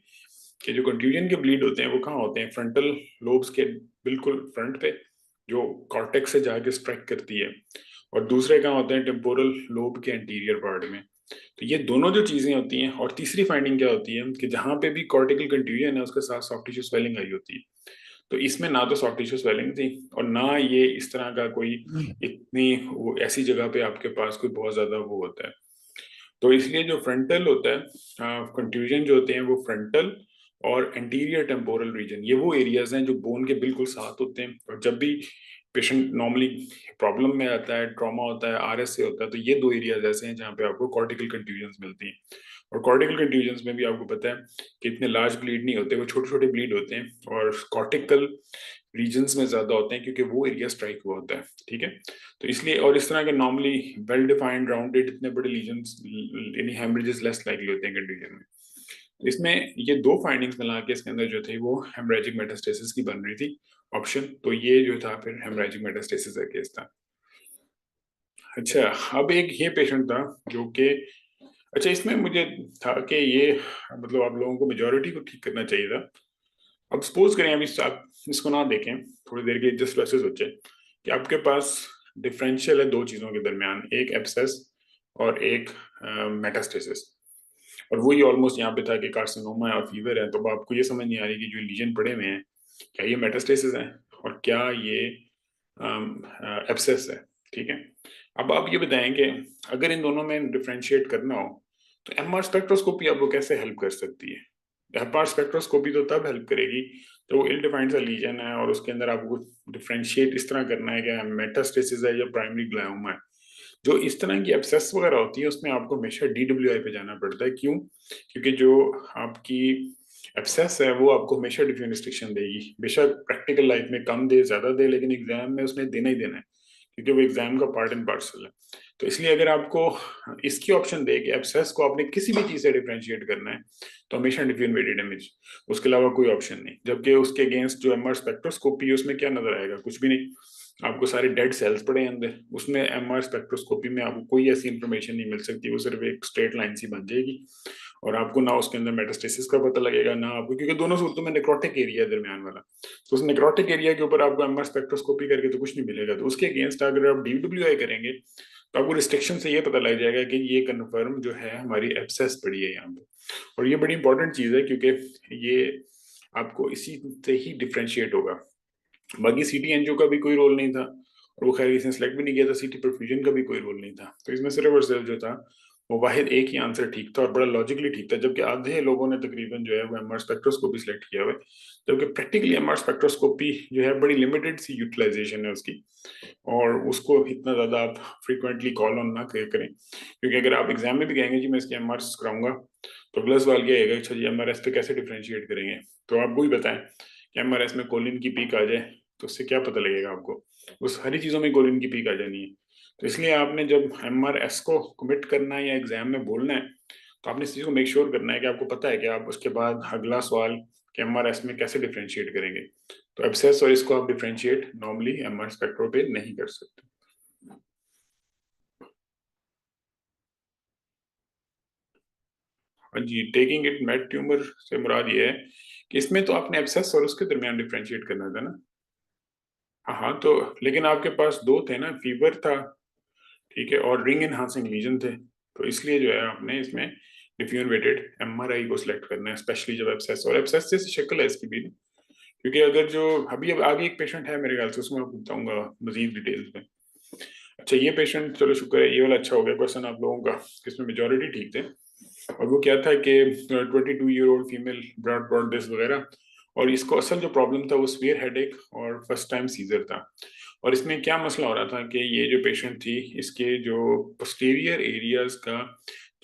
कि जो कंट्यूजन के ब्लीड होते हैं वो कहाँ होते हैं, फ्रंटल लोब्स के बिल्कुल फ्रंट पे, जो कॉर्टेक्स से जाके स्ट्राइक करती है, और दूसरे कहाँ होते हैं, टेम्पोरल लोब के एंटीरियर पार्ट में। तो ये दोनों जो चीजें होती हैं, और तीसरी फाइंडिंग क्या होती है कि जहां पे भी कॉर्टिकल कंट्यूजन है उसके साथ सॉफ्ट टिश्यू स्वेलिंग आई होती है। तो इसमें ना तो सॉफ्ट टिश्यू स्वेलिंग थी, और ना ये इस तरह का कोई इतनी वो ऐसी जगह पे आपके पास कोई बहुत ज्यादा वो होता है। तो इसलिए जो फ्रंटल होता है कंट्यूजन जो होते हैं वो फ्रंटल और एंटीरियर टेम्पोरल रीजन, ये वो एरियाज हैं जो बोन के बिल्कुल साथ होते हैं। और जब भी पेशेंट नॉर्मली प्रॉब्लम में आता है, ट्रॉमा होता है, आरएस से होता है, तो ये दो एरियाज ऐसे हैं जहाँ पे आपको कॉर्टिकल कंट्यूजन्स मिलती हैं। और कॉर्टिकल कंट्यूजन्स में भी आपको पता है कि इतने लार्ज ब्लीड नहीं होते, वो छोटे छोटे ब्लीड होते हैं, और कॉर्टिकल रीजन्स में ज्यादा होते हैं क्योंकि वो एरिया स्ट्राइक हुआ होता है। ठीक है, तो इसलिए, और इस तरह के नॉर्मली वेल डिफाइंड राउंडेड इतने बड़े लीजन्स यानी हेमरेजेस लेस लाइकली होते हैं कंट्यूजन में। तो इसमें ये दो फाइंडिंग्स मिला के इसके अंदर जो थे वो हेमरेजिक मेटास्टेसिस की बन रही थी ऑप्शन, तो ये जो था फिर हेमरेजिक मेटास्टेसिस का केस था। अच्छा, अब एक ये पेशेंट था जो कि, अच्छा इसमें मुझे था कि ये मतलब आप लोगों को मेजोरिटी को ठीक करना चाहिए था। अब सपोज करें, अभी आप इसको ना देखें थोड़ी देर के लिए, जस्ट वैसे सोचें कि आपके पास डिफरेंशियल है दो चीजों के दरमियान, एक एब्सेस और एक मेटास्टेसिस, और वही ऑलमोस्ट यहाँ पे था कि कार्सिनोमा और फीवर है। तो अब आपको ये समझ नहीं आ रही कि जो लीजन पड़े हुए हैं क्या ये मेटास्टेसिस है और क्या ये एब्सेस है। ठीक है, अब आप ये बताएं कि अगर इन दोनों में डिफ्रेंशिएट करना हो तो एमआर स्पेक्ट्रोस्कोपी आपको कैसे हेल्प कर सकती है। एमआर स्पेक्ट्रोस्कोपी तो तब हेल्प करेगी जब वो इल डिफाइंड सा लीजन है और उसके अंदर आपको डिफ्रेंशिएट इस तरह करना है कि मेटास्टेसिस है या प्राइमरी ग्लायोमा है। जो इस तरह की एब्सेस वगैरह होती है उसमें आपको हमेशा DWI पे जाना पड़ता है। क्यों? क्योंकि जो आपकी एब्सेस है वो आपको हमेशा डिफ्यूजन रिस्ट्रिक्शन देगी, बेशक प्रैक्टिकल लाइफ में कम दे ज्यादा दे, लेकिन एग्जाम में उसने देना ही देना है, क्योंकि वो एग्जाम का पार्ट एंड पार्सल है। तो इसलिए अगर आपको इसकी ऑप्शन दे कि एब्सेस को आपने किसी भी चीज से डिफ्रेंशिएट करना है तो हमेशा डिफ्यूजन वेटेड इमेज, उसके अलावा कोई ऑप्शन नहीं। जबकि उसके अगेंस्ट जो एमआर स्पेक्ट्रोस्कोपी है उसमें क्या नजर आएगा, कुछ भी नहीं, आपको सारे डेड सेल्स पड़े हैं अंदर। उसमें एमआर स्पेक्ट्रोस्कोपी में आपको कोई ऐसी इंफॉर्मेशन नहीं मिल सकती, वो सिर्फ एक स्ट्रेट लाइन सी बन जाएगी, और आपको ना उसके अंदर मेटास्टेसिस का पता लगेगा ना आपको, क्योंकि दोनों सूरतों में नेक्रोटिक एरिया है दरमियान वाला। तो उस नेक्रोटिक एरिया के ऊपर आपको एमआर स्पेक्ट्रोस्कोपी करके तो कुछ नहीं मिलेगा। तो उसके अगेंस्ट अगर आप DWI करेंगे तो आपको रिस्ट्रिक्शन से ये पता लग जाएगा कि ये कन्फर्म जो है हमारी एब्सेस पड़ी है यहाँ पे। और ये बड़ी इंपॉर्टेंट चीज है क्योंकि ये आपको इसी से ही डिफ्रेंशिएट होगा। बाकी सीटी एनजीओ का भी कोई रोल नहीं था, और वो खैर इसने सेलेक्ट भी नहीं किया था, सीटी परफ्यूजन का भी कोई रोल नहीं था। तो इसमें सिर्फ और सिर्फ जो था वो वाहिद एक ही आंसर ठीक था, और बड़ा लॉजिकली ठीक था, जबकि आधे लोगों ने तकरीबन जो है वो एमआर स्पेक्ट्रोस्कोपी सिलेक्ट किया हुआ है। जबकि प्रैक्टिकली एमआर स्पेक्ट्रोस्कोपी जो है बड़ी लिमिटेड सी यूटिलाइजेशन है उसकी, और उसको इतना ज्यादा आप फ्रीक्वेंटली कॉल ऑन ना करें, क्योंकि अगर आप एग्जाम में भी कहेंगे जी मैं इसके एमआर कराऊंगा, तो अगला सवाल क्या आएगा, अच्छा जी एमआरएस पे कैसे डिफ्रेंशिएट करेंगे। तो आप वही बताएं कि एमआरएस में कोलिन की पीक आ जाए तो उससे क्या पता लगेगा आपको, उस हरी चीजों में कोलिन की पीक आ जानी है। तो इसलिए आपने जब एमआरएस को कमिट करना है या एग्जाम में बोलना है तो आपने इस चीज को मेक श्योर करना है कि आपको पता है कि आप उसके बाद अगला सवाल कि एमआरएस में कैसे डिफ्रेंशिएट करेंगे। तो एब्सेस और इसको आप डिफ्रेंशिएट नॉर्मली एमआर स्पेक्ट्रो पे नहीं कर सकते। हाँ जी, टेकिंग इट मेड ट्यूमर से मुराद ये है कि इसमें तो आपने एब्सेस और उसके दरमियान डिफरेंशिएट करना था ना। हाँ हाँ, तो लेकिन आपके पास दो थे ना, फीवर था, ठीक है, और रिंग एनहांसिंग लीजन थे, तो इसलिए जो है आपने इसमें डिफ्यूजन वेटेड एमआरआई को सिलेक्ट करना है, स्पेशली जब एब्सेस और एब्सेस जैसी शक्ल है इसकी भी। क्योंकि अगर जो अभी अब आगे एक पेशेंट है मेरे ख्याल से, उसमें आपको बताऊंगा मजीद डिटेल्स में। अच्छा, ये पेशेंट, चलो शुक्र है, ये वाला अच्छा हो गया क्वेश्चन आप लोगों का, इसमें मेजोरिटी ठीक थे। और वो क्या था कि 22 year old female, broad broad this वगैरह, और इसको असल जो प्रॉब्लम था वो स्वियर हेडेक और फर्स्ट टाइम सीजर था। और इसमें क्या मसला हो रहा था कि ये जो पेशेंट थी, इसके जो पोस्टीरियर एरियाज का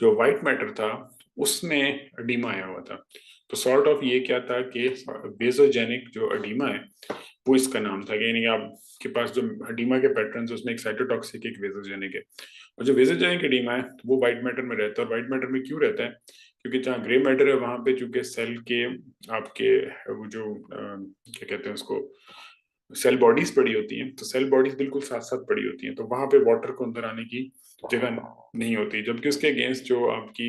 जो वाइट मैटर था उसमें एडीमा आया हुआ था। तो सॉर्ट ऑफ ये क्या था कि वेजोजेनिक जो एडीमा है वो इसका नाम था, कि यानी कि आपके पास जो एडीमा के पैटर्न है उसमें एक साइटोटॉक्सिक, एक वेजोजेनिक है। और जो वेजोजेनिक एडीमा है वो व्हाइट मैटर में रहता है। और व्हाइट मैटर में क्यों रहता है? क्योंकि जहाँ ग्रे मैटर है वहां पे चूंकि सेल के आपके वो जो क्या कहते हैं उसको, सेल बॉडीज पड़ी होती हैं, तो सेल बॉडीज बिल्कुल साथ साथ पड़ी होती हैं, तो वहां पे वाटर को अंदर आने की जगह नहीं होती। जबकि उसके अगेंस्ट जो आपकी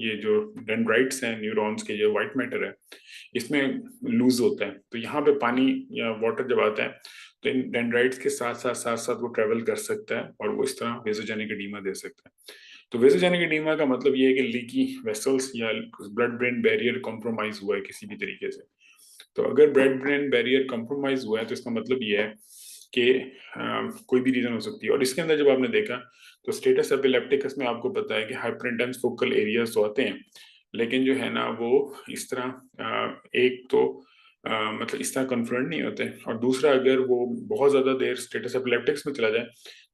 ये जो डेंड्राइट्स हैं, न्यूरॉन्स के, जो व्हाइट मैटर है, इसमें लूज होता है। तो यहाँ पे पानी या वाटर जब आता है तो इन डेंड्राइट्स के साथ साथ वो ट्रेवल कर सकता है और वो इस तरह वेसोजेनिक एडीमा दे सकता है। तो वेसोजेनिक एडीमा का मतलब ये है कि लीकी वेसल्स या ब्लड ब्रेन बैरियर कॉम्प्रोमाइज हुआ है किसी भी तरीके से। तो अगर ब्लड ब्रेन बैरियर कॉम्प्रोमाइज हुआ है तो इसका मतलब ये है कि कोई भी रीजन हो सकती है। और इसके अंदर जब आपने देखा तो स्टेटस एपिलेप्टिकस में आपको पता है कि हाइपर इंटेंस फोकल एरियाज तो आते हैं, लेकिन जो है ना वो इस तरह एक तो मतलब इस तरह कन्फ्रंट नहीं होते, और दूसरा अगर वो बहुत ज्यादा देर स्टेटस एपिलेप्टिक्स में चला जाए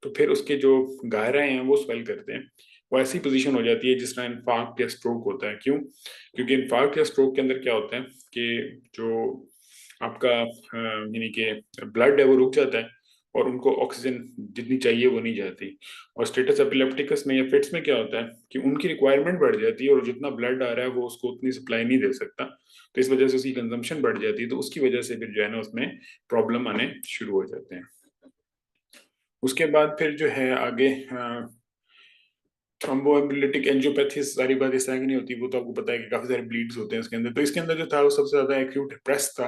तो फिर उसके जो गायराए हैं वो स्वेल करते हैं। वो ऐसी पोजीशन हो जाती है जिस तरह इन्फार्क्ट या स्ट्रोक होता है। क्यों? क्योंकि इन्फार्क्ट या स्ट्रोक के अंदर क्या होता है कि जो आपका यानी कि ब्लड है वो रुक जाता है और उनको ऑक्सीजन जितनी चाहिए वो नहीं जाती। और स्टेटस एपिलेप्टिकस में या फिट्स में क्या होता है कि उनकी रिक्वायरमेंट बढ़ जाती है और जितना ब्लड आ रहा है वो उसको उतनी सप्लाई नहीं दे सकता, तो इस वजह से उसकी कंजम्पशन बढ़ जाती है, तो उसकी वजह से फिर जो है ना उसमें प्रॉब्लम आने शुरू हो जाते हैं। उसके बाद फिर जो है आगे थ्रोम्बोएम्बोलिटिक एंजियोपैथी, सारी बात इस तरह की नहीं होती, वो तो आपको पता है कि काफी सारे ब्लीड्स होते हैं इसके अंदर। तो इसके अंदर जो था वो सबसे ज्यादा एक्यूट प्रेस था।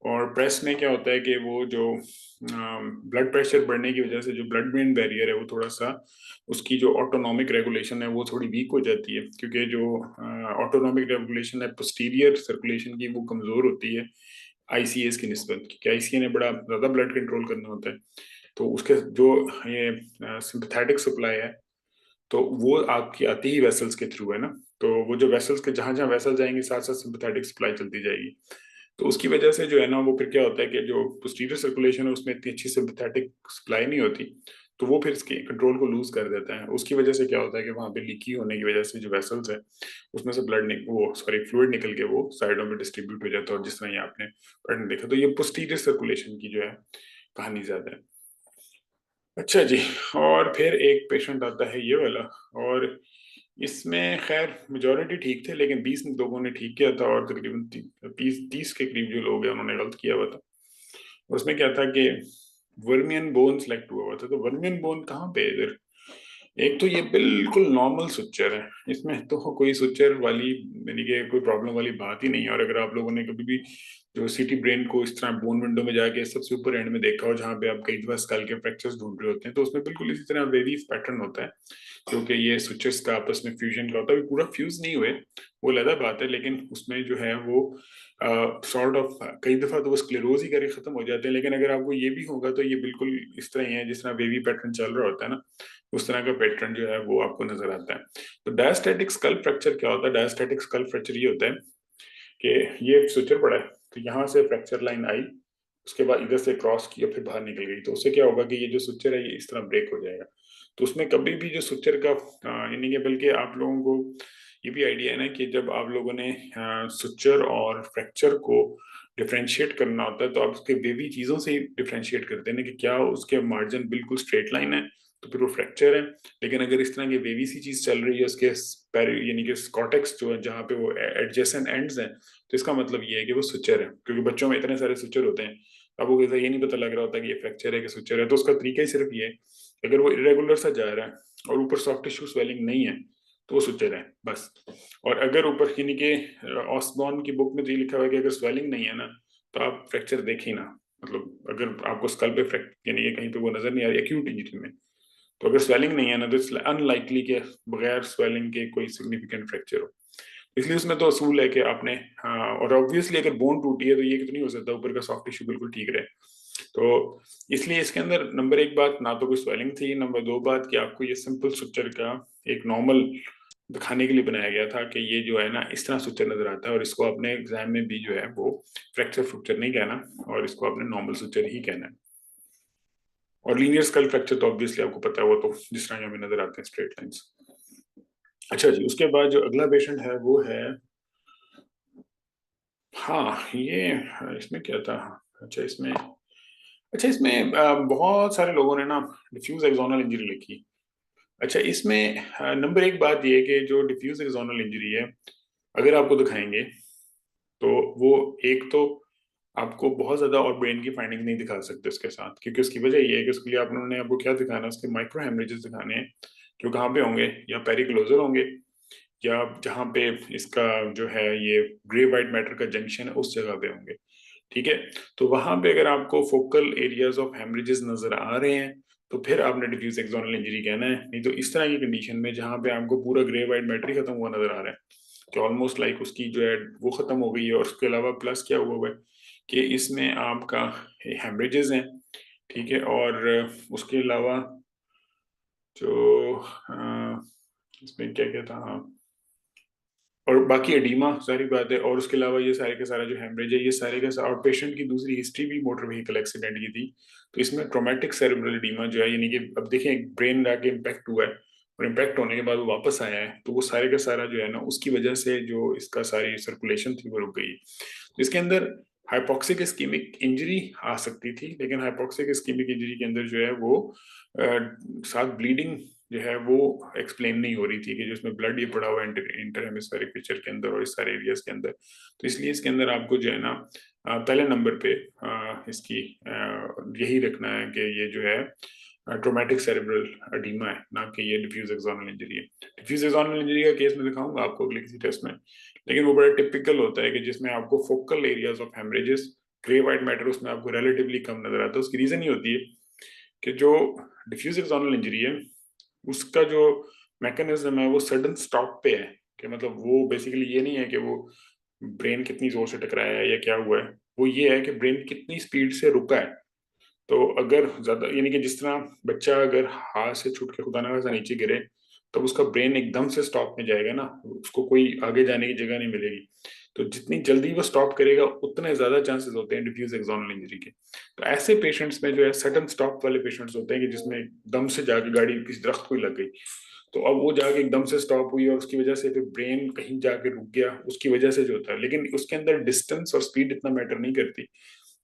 और प्रेस में क्या होता है कि वो जो ब्लड प्रेशर बढ़ने की वजह से जो ब्लड ब्रेन बैरियर है वो थोड़ा सा, उसकी जो ऑटोनॉमिक रेगुलेशन है वो थोड़ी वीक हो जाती है, क्योंकि जो ऑटोनॉमिक रेगुलेशन है पोस्टीरियर सर्कुलेशन की वो कमजोर होती है आईसीएस की निस्बत, क्योंकि आईसीए ने बड़ा ज्यादा ब्लड कंट्रोल करना होता है। तो उसके जो ये सिंपथेटिक सप्लाई है तो वो आपकी आती ही वेसल्स के थ्रू है ना। तो वो जो वेसल्स के जहां जहां वेसल जाएंगे साथ साथ सिंपैथेटिक सप्लाई चलती जाएगी। तो उसकी वजह से जो है ना वो फिर क्या होता है कि जो पोस्टीरियर सर्कुलेशन है उसमें इतनी अच्छी सिंपैथेटिक सप्लाई नहीं होती, तो वो फिर इसके कंट्रोल को लूज कर देता है। उसकी वजह से क्या होता है कि वहां पे लीकी होने की वजह से जो वेसल्स है उसमें से ब्लड वो सॉरी फ्लूइड निकल के वो साइडों में डिस्ट्रीब्यूट हो जाता है, और जिस तरह ये आपने पैटर्न देखा, तो ये पोस्टीरियर सर्कुलेशन की जो है कहानी ज्यादा है। अच्छा जी, और फिर एक पेशेंट आता है ये वाला, और इसमें खैर मेजोरिटी ठीक थे लेकिन 20 लोगों ने ठीक किया था और तकरीबन 30 के करीब जो लोग हैं उन्होंने गलत किया हुआ था। उसमें क्या था कि वर्मियन बोन सेलेक्ट हुआ हुआ था। तो वर्मियन बोन कहाँ पे है इधर? एक तो ये बिल्कुल नॉर्मल सुच्चर है, इसमें तो कोई सुच्चर वाली यानी कि कोई प्रॉब्लम वाली बात ही नहीं है। और अगर आप लोगों ने कभी भी जो सिटी ब्रेन को इस तरह बोन विंडो में जाके सबसे ऊपर एंड में देखा हो जहाँ पे आप कई दफा स्कल के फ्रैक्चर्स ढूंढ रहे होते हैं, तो उसमें बिल्कुल इसी तरह वेवीव पैटर्न होता है, क्योंकि ये स्विचेस का आपस में फ्यूजन का होता है। पूरा फ्यूज नहीं हुए वो अलग बात है, लेकिन उसमें जो है वो सॉर्ट ऑफ कई दफा तो वो स्क्लेरोज ही करके खत्म हो जाते हैं। लेकिन अगर आपको ये भी होगा तो ये बिल्कुल इस तरह ही है जिस तरह वेवी पैटर्न चल रहा होता है ना, उस तरह का पैटर्न जो है वो आपको नजर आता है। तो डायस्टैटिक स्कल फ्रैक्चर क्या होता है? डायस्टैटिक स्कल फ्रैक्चर ये होता है कि ये सुचर पड़ा है, तो यहाँ से फ्रैक्चर लाइन आई, उसके बाद इधर से क्रॉस किया फिर बाहर निकल गई, तो उससे क्या होगा कि ये जो सुचर है ये इस तरह ब्रेक हो जाएगा। तो उसमें कभी भी जो सुचर का यानी कि, बल्कि आप लोगों को ये भी आइडिया है ना कि जब आप लोगों ने सुचर और फ्रैक्चर को डिफ्रेंशिएट करना होता है तो आप उसके वेवी चीजों से ही डिफ्रेंशिएट करते हैं ना, कि क्या उसके मार्जिन बिल्कुल स्ट्रेट लाइन है तो फिर वो फ्रैक्चर है। लेकिन अगर इस तरह की वेवी सी चीज चल रही है उसके यानी कि कॉटेक्स जो है जहाँ पे वो एडजेसेंट एंड्स हैं, तो इसका मतलब ये है कि वो सुचर है। क्योंकि बच्चों में इतने सारे सुचर होते हैं, आपको कैसे ये नहीं पता लग रहा होता कि ये फ्रैक्चर है कि सुचर है। तो उसका तरीका ही सिर्फ ये है, अगर वो इरेगुलर सा जा रहा है और ऊपर सॉफ्ट टिश्यू स्वेलिंग नहीं है तो वो सुचर है बस। और अगर ऊपर यानी कि ऑस्बॉर्न की बुक में तो ये लिखा हुआ है कि अगर स्वेलिंग नहीं है ना तो आप फ्रैक्चर देख ही ना, मतलब अगर आपको स्कल पे फ्रैक्चर यानी कि कहीं पे वो नजर नहीं आ रही एक्यूट इंजरी में, तो अगर स्वेलिंग नहीं है ना तो इट्स अनलाइकली कि बगैर स्वेलिंग के कोई सिग्निफिकेंट फ्रैक्चर हो। इसलिए उसमें तो असूल है कि आपने, हाँ, और ऑब्वियसली अगर बोन टूटी है तो ये तो नहीं हो सकता ऊपर का सॉफ्ट टिश्यू बिल्कुल ठीक रहे। तो इसलिए इसके अंदर नंबर एक बात ना तो कोई स्वेलिंग थी, नंबर दो बात कि आपको ये सिंपल स्ट्रक्चर का एक नॉर्मल दिखाने के लिए बनाया गया था कि ये जो है ना इस तरह स्ट्रक्चर नजर आता है, और इसको अपने एग्जाम में भी जो है वो फ्रैक्चर फ्रैक्चर नहीं कहना, और इसको अपने नॉर्मल स्ट्रक्चर ही कहना है। और लीनियर स्कल फ्रैक्चर तो ऑब्वियसली आपको पता है, वो तो जिस तरह हमें नजर आते हैं स्ट्रेट लाइंस। अच्छा जी, उसके बाद जो अगला पेशेंट है वो है, हाँ ये, इसमें क्या था, अच्छा इसमें, बहुत सारे लोगों ने ना डिफ्यूज एक्सोनल इंजरी लिखी। अच्छा इसमें नंबर एक बात ये है कि जो डिफ्यूज एक्सोनल इंजरी है अगर आपको दिखाएंगे तो वो एक तो आपको बहुत ज्यादा और ब्रेन की फाइंडिंग नहीं दिखा सकते उसके साथ, क्योंकि उसकी वजह ये है कि उसके लिए आप उन्होंने आपको क्या दिखाना है, उसके माइक्रो हेमरेजेस दिखाने हैं जो कहाँ पे होंगे, या पेरिक्लोजर होंगे, या जहाँ पे इसका जो है ये ग्रे व्हाइट मैटर का जंक्शन है उस जगह पे होंगे। ठीक है, तो वहां पे अगर आपको फोकल एरियाज ऑफ हेमरेजेस नजर आ रहे हैं तो फिर आपने डिफ्यूज एक्सोनल इंजरी कहना है। नहीं तो इस तरह की कंडीशन में जहां पे आपको पूरा ग्रे व्हाइट मैटर ही खत्म हुआ नजर आ रहा है कि ऑलमोस्ट लाइक उसकी जो है वो खत्म हो गई है, और उसके अलावा प्लस क्या हुआ है कि इसमें आपका हेमरेजेस हैं, ठीक है, और उसके अलावा जो इसमें क्या क्या था, हाँ, और बाकी एडीमा सारी बात है, और उसके अलावा ये सारे का सारा जो हेमरेज है ये सारे का सारा, और पेशेंट की दूसरी हिस्ट्री भी मोटर व्हीकल एक्सीडेंट की थी। तो इसमें ट्रोमेटिक सेरेब्रल एडीमा जो है, यानी कि अब देखिए ब्रेन आके इम्पैक्ट हुआ है और इम्पैक्ट होने के बाद वो वापस आया है, तो वो सारे का सारा जो है ना उसकी वजह से जो इसका सारी सर्कुलेशन थी वो रुक गई। तो इसके अंदर हाइपोक्सिक इस्कीमिक इंजरी आ सकती थी, लेकिन हाइपोक्सिक इस्कीमिक इंजरी के अंदर जो है वो साथ ब्लीडिंग जो है वो एक्सप्लेन नहीं हो रही थी कि जो इसमें ब्लड ये पड़ा हुआ है इंटर हेमिस्फेरिक पिक्चर के अंदर और इस सारे एरियाज के अंदर। तो इसलिए इसके अंदर आपको जो है ना पहले नंबर पे इसकी यही रखना है कि ये जो है ट्रोमेटिक सेरेब्रल एडीमा है, ना कि ये डिफ्यूज एक्सोनल इंजरी है। डिफ्यूज एक्सोनल इंजरी का केस मैं दिखाऊंगा आपको अगले किसी टेस्ट में, लेकिन वो बड़ा टिपिकल होता है कि जिसमें आपको focal areas of haemorrhages, grey white matter उसमें आपको रिलेटिवली कम नजर आता है। उसकी रीजन ये होती है कि जो डिफ्यूज एक्सोनल इंजरी है उसका जो मैकेनिज्म है वो सडन स्टॉप पे है, कि मतलब वो बेसिकली ये नहीं है कि वो ब्रेन कितनी जोर से टकराया है या क्या हुआ है, वो ये है कि ब्रेन कितनी स्पीड से रुका है। तो अगर ज्यादा यानी कि जिस तरह बच्चा अगर हाथ से छूट के खुदा ना खास्ता नीचे गिरे तब उसका ब्रेन एकदम से स्टॉप में जाएगा ना, उसको कोई आगे जाने की जगह नहीं मिलेगी। तो जितनी जल्दी वो स्टॉप करेगा उतने ज्यादा चांसेस होते हैं डिफ्यूज एक्सोनल इंजरी के। तो ऐसे पेशेंट्स में जो है सडन स्टॉप वाले पेशेंट्स होते हैं कि जिसमें एकदम से जाके गाड़ी किसी दरख्त को ही लग गई, तो अब वो जाके एकदम से स्टॉप हुई और उसकी वजह से फिर ब्रेन कहीं जाके रुक गया, उसकी वजह से जो होता है। लेकिन उसके अंदर डिस्टेंस और स्पीड इतना मैटर नहीं करती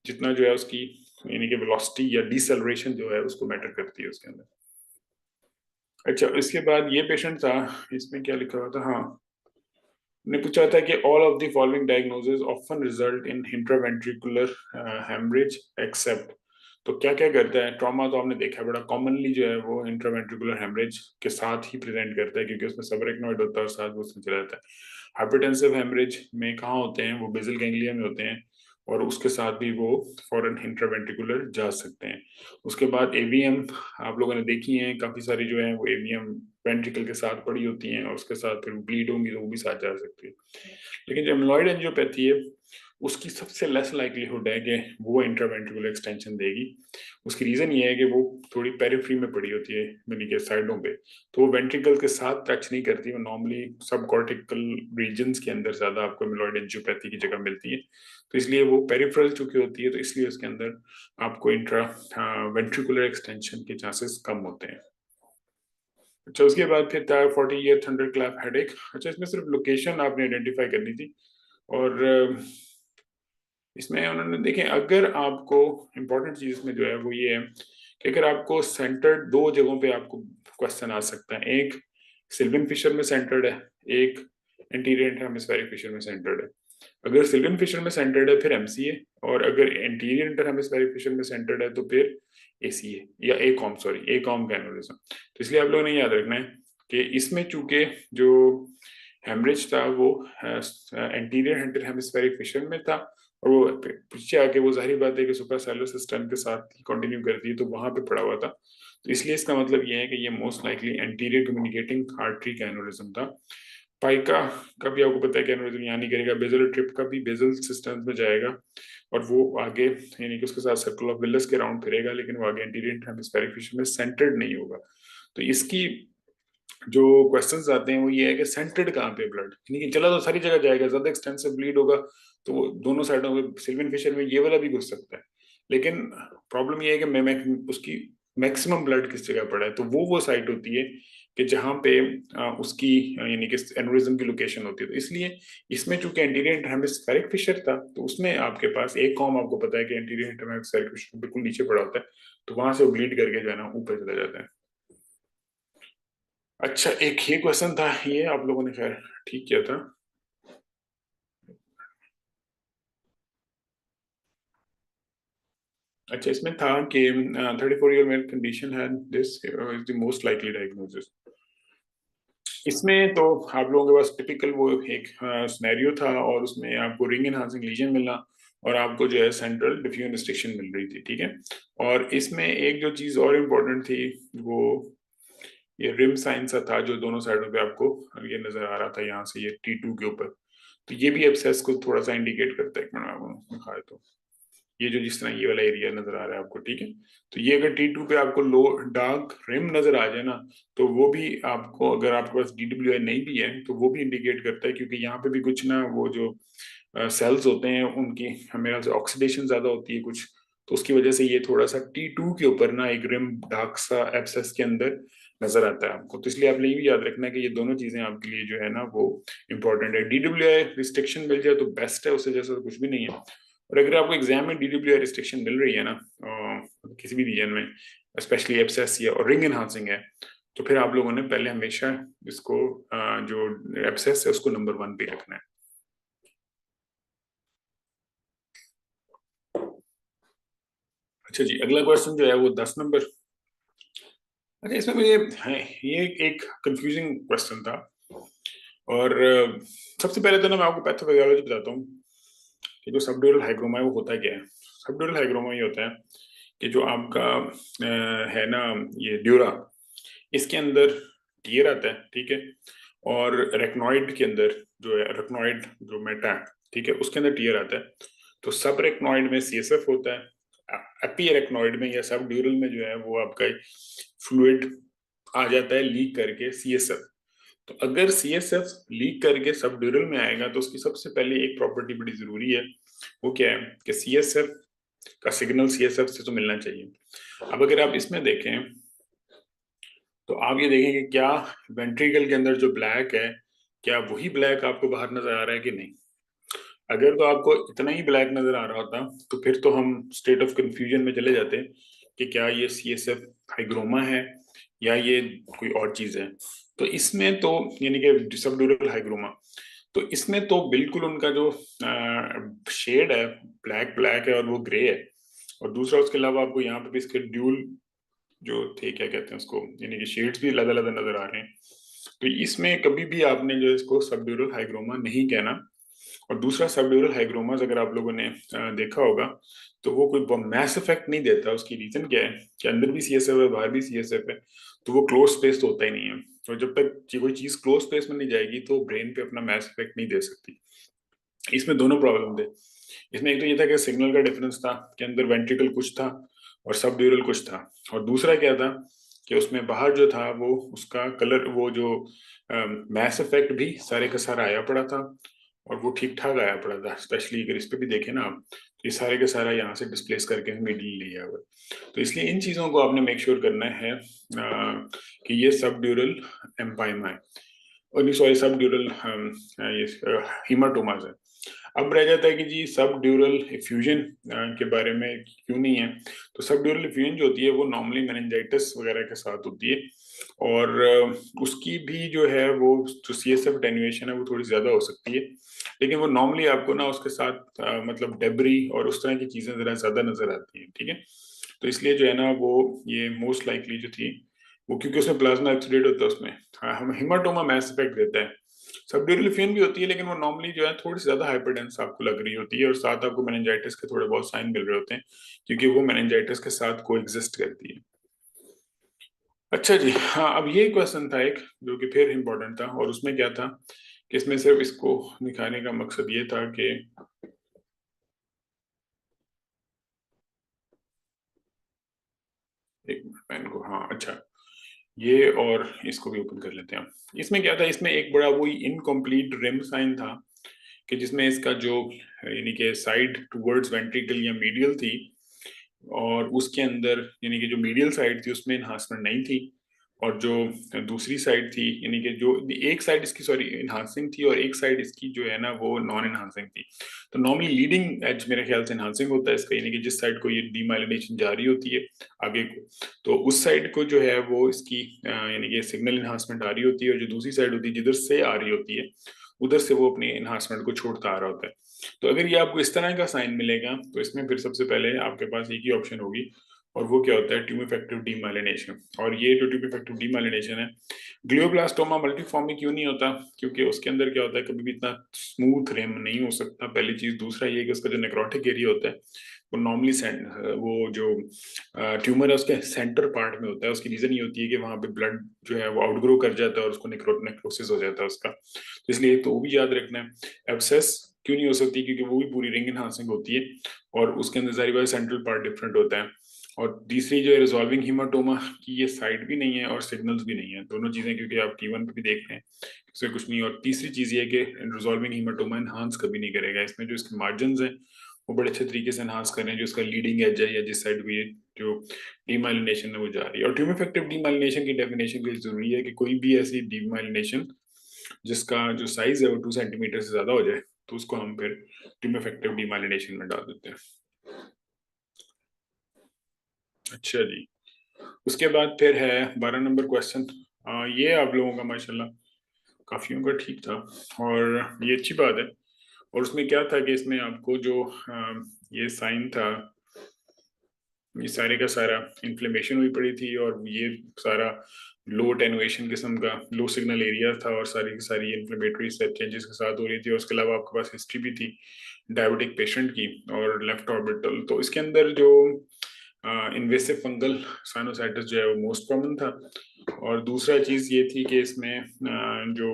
जितना जो है उसकी यानी कि वेलोसिटी या डिसेलरेशन जो है उसको मैटर करती है उसके अंदर। अच्छा इसके बाद ये पेशेंट था, इसमें क्या लिखा हुआ था, हाँ, ने पूछा था कि all of the following diagnosis often result in intraventricular haemorrhage except. तो क्या क्या करता है, ट्रॉमा तो आपने देखा है बड़ा कॉमनली जो है वो इंट्रावेंट्रिकुलर हेमरेज के साथ ही प्रेजेंट करता है, क्योंकि उसमें सबरेक्नोइड होता है और साथ वो उसमें चला जाता है। हाइपरटेंसिव हेमरेज में कहाँ होते हैं, वो बेसल गैंग्लिया में होते हैं, और उसके साथ भी वो फॉरन इंट्रावेंट्रिकुलर जा सकते हैं। उसके बाद एवीएम आप लोगों ने देखी हैं काफी सारी जो है वो एवीएम वेंट्रिकल के साथ पड़ी होती हैं, और उसके साथ फिर ब्लीड होंगी तो वो भी साथ जा सकती है। लेकिन जो एमलॉइड एंजियोपैथी है उसकी सबसे लेस लाइक्लीहुड है कि वो इंट्रावेंट्रिकुलर एक्सटेंशन देगी। उसकी रीजन ये है कि वो थोड़ी पेरिफेरी में पड़ी होती है यानी कि साइडों पे, तो वो वेंट्रिकल के साथ टच नहीं करती, वो नॉर्मली सब कॉर्टिकल रीजन्स के अंदर ज्यादा आपको एमलॉइड एंजियोपैथी की जगह मिलती है। तो इसलिए वो पेरिफेरल चूंकि होती है तो इसलिए उसके अंदर आपको इंट्रा वेंट्रिकुलर एक्सटेंशन के चांसेस कम होते हैं। अच्छा उसके बाद फिर था 40 ईयर थंडर क्लैप हेडेक। अच्छा इसमें सिर्फ लोकेशन आपने आइडेंटिफाई करनी थी, और इसमें उन्होंने देखें अगर आपको इम्पोर्टेंट चीज में जो है वो ये है कि अगर आपको सेंटर्ड दो जगहों पे आपको क्वेश्चन आ सकता है, एक सिल्विन फिशर में सेंटर्ड है, एक एंटीरियर हेमिस्फेरिक फिशर में सेंटर्ड है। अगर सिल्विन फिशर में सेंटर्ड है फिर एमसीए, और अगर एंटीरियर इंटर हेमिस्फेरिक फिशर में सेंटर्ड है तो फिर एसीए या ए कॉम, सॉरी ए कॉम का एनोरिज्म। तो इसलिए आप लोगों ने याद रखना है कि इसमें चूंकि जो हेमरेज था वो एंटीरियर हेमिस्फेरिक फिशर में था, और वो पीछे आके वो जाहिर बात है कि सुपरासेलुलर सिस्टम के साथ कंटिन्यू करती है, तो वहां पे पड़ा हुआ था। तो इसलिए इसका मतलब ये है कि ये most likely anterior communicating artery का एनोरिज्म था। पाइका का भी आपको पता है कि एनोरिज्म यहाँ नहीं करेगा, बेजल ट्रिप का भी बेजल सिस्टम में जाएगा और वो आगे यानी कि उसके साथ सर्कल ऑफ विलिस के राउंड फिरेगा, लेकिन वो आगे एंटीरियर हेमिस्फेरिक फिशर में सेंटर्ड नहीं होगा। तो इसकी जो क्वेश्चंस आते हैं वो ये है कि सेंटर्ड कहाँ पे ब्लड, यानी कि चला तो सारी जगह जाएगा, ज्यादा एक्सटेंसिव ब्लीड होगा तो वो दोनों साइडों में सिल्वियन फिशर में ये वाला भी घुस सकता है। लेकिन प्रॉब्लम ये है कि उसकी मैक्सिमम ब्लड किस जगह पड़ा है, तो वो साइट होती है कि जहाँ पे उसकी यानी कि एनोरिज्म की लोकेशन होती है। तो इसलिए इसमें चूंकि एंटीरियर हेमिस्फेरिक फिशर था, तो उसमें आपके पास एक कॉम आपको पता है कि एंटीरियर हेमिस्फेरिक फिशर बिल्कुल नीचे पड़ा होता है, तो वहां से वो ब्लीड करके जो है ना ऊपर चला जाता है। अच्छा, एक ये क्वेश्चन था, ये आप लोगों ने खैर ठीक किया था। अच्छा, इसमें था कि 34 ईयर मेल कंडीशन है, this is the most likely diagnosis. इसमें तो आप लोगों के पास टिपिकल वो एक सिनेरियो था, और उसमें आपको रिंग एनहांसिंग लीजन मिलना और आपको जो है सेंट्रल डिफ्यूजन रिस्ट्रिक्शन मिल रही थी, ठीक है। और इसमें एक जो चीज और इम्पोर्टेंट थी वो ये रिम साइन सा था, जो दोनों साइडों पे आपको ये नजर आ रहा था, यहाँ से ये T2 के ऊपर। तो ये भी एब्सेस को थोड़ा सा इंडिकेट करता है। एक मिनट आपको दिखाए तो ये जो जिस तरह ये वाला एरिया नजर आ रहा है आपको, ठीक है। तो ये अगर T2 पे आपको लो डार्क रिम नजर आ जाए ना, तो वो भी आपको, अगर आपके पास DWI नहीं भी है तो वो भी इंडिकेट करता है, क्योंकि यहाँ पे भी कुछ ना वो जो सेल्स होते हैं उनकी मेरे से ऑक्सीडेशन ज्यादा होती है कुछ, तो उसकी वजह से ये थोड़ा सा T2 के ऊपर ना एक रिम डार्क सा एब्सेस के अंदर नजर आता है आपको। तो इसलिए आपने ये भी याद रखना है कि ये दोनों चीजें आपके लिए जो है ना वो इंपॉर्टेंट है। DWI रिस्ट्रिक्शन मिल जाए तो बेस्ट है, उससे जैसा तो कुछ भी नहीं है। और अगर आपको एग्जाम में DWI रिस्ट्रिक्शन मिल रही है ना किसी भी रीजन में, स्पेशली एब्सेस या और रिंग एनहांसिंग है, तो फिर आप लोगों ने पहले हमेशा इसको जो एब्सेस है उसको नंबर 1 पे रखना है। अच्छा जी, अगला क्वेश्चन जो है वो 10 नंबर। अच्छा, इसमें मुझे है ये एक कंफ्यूजिंग क्वेश्चन था। और सबसे पहले तो ना मैं आपको पैथोफिजियोलॉजी बताता हूँ कि जो सबड्यूरल हाइग्रोमा है वो होता क्या है। सबड्यूरल हाइग्रोमा ये होता है कि जो आपका है ना ये ड्यूरा, इसके अंदर टीयर आता है, ठीक है। और रेक्नॉइड के अंदर जो है रेक्नॉइड जो मेटा है, ठीक है, उसके अंदर टीयर आता है। तो सब रेक्नॉइड में CSF होता है, एपी रेक्नॉइड में या सब ड्यूरल में जो है वो आपका फ्लूइड आ जाता है लीक करके CSF। तो अगर CSF लीक करके सब ड्यूरल में आएगा तो उसकी सबसे पहले एक प्रॉपर्टी बड़ी जरूरी है, वो क्या है कि CSF का सिग्नल CSF से तो मिलना चाहिए। अब अगर आप इसमें देखें तो आप ये देखें कि क्या वेंट्रिकल के अंदर जो ब्लैक है, क्या वही ब्लैक आपको बाहर नजर आ रहा है कि नहीं। अगर तो आपको इतना ही ब्लैक नजर आ रहा होता तो फिर तो हम स्टेट ऑफ कंफ्यूजन में चले जाते कि क्या ये CSF हाइग्रोमा है या ये कोई और चीज है। तो इसमें तो यानी कि सबड्यूरल हाइग्रोमा, तो इसमें तो बिल्कुल उनका जो शेड है ब्लैक ब्लैक है और वो ग्रे है। और दूसरा उसके अलावा आपको यहाँ पे भी इसके ड्यूल जो थे क्या कहते हैं उसको, यानी कि शेड्स भी अलग अलग नजर आ रहे हैं। तो इसमें कभी भी आपने जो इसको सबड्यूरल हाइग्रोमा नहीं कहना। और दूसरा, सबड्यूरल हाइग्रोमास अगर आप लोगों ने देखा होगा तो वो कोई मैस इफेक्ट नहीं देता। उसकी रीजन क्या है कि अंदर भी CSF है बाहर भी CSF है, तो वो क्लोज स्पेस तो होता ही नहीं है। और जब तक कोई चीज क्लोज स्पेस में नहीं जाएगी तो ब्रेन पे अपना मैस इफेक्ट नहीं दे सकती। इसमें दोनों प्रॉब्लम थे। इसमें एक तो ये था कि सिग्नल का डिफरेंस था कि अंदर वेंट्रिकल कुछ था और सब ड्यूरल कुछ था। और दूसरा क्या था कि उसमें बाहर जो था वो उसका कलर वो जो मैस इफेक्ट भी सारे का सारा आया पड़ा था, और वो ठीक ठाक आया पड़ा था। स्पेशली अगर इस पे भी देखें ना आप, तो ये सारे का सारा यहाँ से डिस्प्लेस करके मिडिल लिया हुआ है। तो इसलिए इन चीजों को आपने मेक श्योर करना है कि ये सब ड्यूरल एम्पाइमा है, और सॉरी सब ड्यूरल ये हीमाटोमास है। अब रह जाता है कि जी सब ड्यूरल इफ्यूजन के बारे में क्यों नहीं है। तो सब ड्यूरल इफ्यूजन जो होती है वो नॉर्मली मेनिंजाइटिस वगैरह के साथ होती है, और उसकी भी जो है वो जो CSF एटेन्युएशन है वो थोड़ी ज्यादा हो सकती है। लेकिन वो नॉर्मली आपको ना उसके साथ मतलब डेब्री और उस तरह की चीजें जरा ज्यादा नजर आती हैं, ठीक है। तो इसलिए जो है ना वो ये मोस्ट लाइकली जो थी वो क्योंकि उसमें प्लाज्मा एक्सीडेट होता है उसमें। हाँ, हम हेमाटोमा मैस इफेक्ट देता है। सबड्यूरल फेन भी होती है, लेकिन वो नॉर्मली जो है थोड़ी सी ज्यादा हाइपरडेंस आपको लग रही होती है, और साथ आपको मेनिंजाइटिस के थोड़े बहुत साइन मिल रहे होते हैं, क्योंकि वो मेनिंजाइटिस के साथ को एग्जिस्ट करती है। अच्छा जी, हाँ, अब ये क्वेश्चन था एक जो कि फिर इम्पोर्टेंट था, और उसमें क्या था कि इसमें सिर्फ इसको दिखाने का मकसद ये था कि एक मिनट पेन को, हाँ अच्छा, ये और इसको भी ओपन कर लेते हैं हम। इसमें क्या था, इसमें एक बड़ा वही इनकम्प्लीट रिम साइन था कि जिसमें इसका जो यानी कि साइड टुवर्ड्स वेंट्रिकल या मीडियल थी, और उसके अंदर यानी कि जो मीडियल साइड थी उसमें इन्हांसमेंट नहीं थी, और जो दूसरी साइड थी यानी कि जो एक साइड इसकी सॉरी इन्हांसिंग थी और एक साइड इसकी जो है ना वो नॉन इन्हांसिंग थी। तो नॉर्मली लीडिंग एज मेरे ख्याल से इन्हांसिंग होता है इसका, यानी कि जिस साइड को ये डीमाइलिनेशन जा रही होती है आगे को, तो उस साइड को जो है वो इसकी यानी कि सिग्नल इन्हांसमेंट आ रही होती है, और जो दूसरी साइड होती है जिधर से आ रही होती है उधर से वो अपने इन्हांसमेंट को छोड़ता आ रहा होता है। तो अगर ये आपको इस तरह का साइन मिलेगा तो इसमें फिर सबसे पहले आपके पास एक ही ऑप्शन होगी, और वो क्या होता है, ट्यूमेफेक्टिव डीमाइलिनेशन। और ये जो ट्यूमेफेक्टिव डीमाइलिनेशन है, ग्लियोब्लास्टोमा मल्टीफॉर्म में क्यों नहीं होता, क्योंकि उसके अंदर क्या होता है, कभी भी इतना स्मूथ रेम नहीं हो सकता, पहली चीज। दूसरा ये कि उसका जो नेक्रोटिक एरिया होता है वो नॉर्मली वो जो ट्यूमर है उसके सेंटर पार्ट में होता है। उसकी रीजन ये होती है कि वहां पे ब्लड जो है वो आउटग्रो कर जाता है और उसको नेक्रोसिस हो जाता है उसका, तो इसलिए तो वो भी याद रखना है। एब्सेस क्यों नहीं हो सकती, क्योंकि वो भी पूरी रिंग इनहांसिंग होती है, और उसके अंदर जारी बात सेंट्रल पार्ट डिफरेंट होता है। और तीसरी जो है रिजॉल्विंग हीमाटोमा की ये साइड भी नहीं है और सिग्नल्स भी नहीं है, दोनों चीजें, क्योंकि आप T1 पे भी देख रहे हैं इसमें कुछ नहीं है। और तीसरी चीज ये है कि रिजॉल्विंग हीमाटोमा एनहांस कभी नहीं करेगा, इसमें जो इसके मार्जिन है वो बड़े अच्छे तरीके से एनहांस कर रहे हैं, जो इसका लीडिंग एज है या जिस साइड भी जो डीमाइलिनेशन है वो जा रही है। और ट्यूमेफेक्टिव डीमाइलिनेशन की डेफिनेशन के लिए जरूरी है कि कोई भी ऐसी डीमाइलिनेशन जिसका जो साइज है वो 2 सेंटीमीटर से ज्यादा हो जाए, तो उसको हम फिर ट्यूमेफेक्टिव डीमाइलिनेशन में डाल देते हैं। अच्छा जी, उसके बाद फिर है 12 नंबर क्वेश्चन। ये आप लोगों का माशाल्लाह काफियों का ठीक था, और ये अच्छी बात है। और उसमें क्या था कि इसमें आपको जो ये साइन था, ये सारे का सारा इन्फ्लेमेशन हुई पड़ी थी, और ये सारा लो टेनुएशन किस्म का लो सिग्नल एरिया था, और सारी की सारी इन्फ्लेमेटरी चेंजेस के साथ हो रही थी। और उसके अलावा आपके पास हिस्ट्री भी थी डायबिटिक पेशेंट की, और लेफ्ट ऑर्बिटल, तो इसके अंदर जो इन्वेसिव फंगल साइनोसाइटिस जो है वो मोस्ट कॉमन था। और दूसरा चीज ये थी कि इसमें जो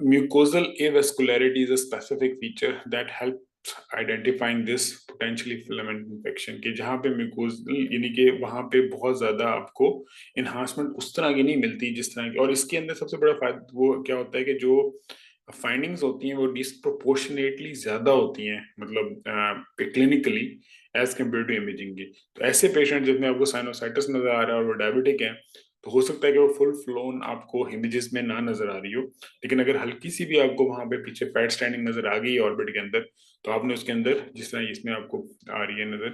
mucosal avascularity is a specific feature that helps identifying this potentially filament infection, कि जहाँ पे म्यूकोजल यानी कि वहाँ पे बहुत ज्यादा आपको इन्हांसमेंट उस तरह की नहीं मिलती जिस तरह की। और इसके अंदर सबसे बड़ा फायदा वो क्या होता है कि जो फाइंडिंग्स होती हैं वो डिस्प्रोपोर्शनेटली ज्यादा होती हैं, मतलब clinically as compare to imaging की। तो ऐसे पेशेंट जिसमें आपको साइनोसाइटिस नजर आ रहा है और वो डायबिटिक है, तो हो सकता है कि वो फुल फ्लोन आपको इमेजेस में ना नजर आ रही हो, लेकिन अगर हल्की सी भी आपको वहां पे पीछे फैट स्टैंडिंग नजर आ गई ऑर्बिट के अंदर, तो आपने उसके अंदर जिस तरह इसमें आपको आ रही है नजर,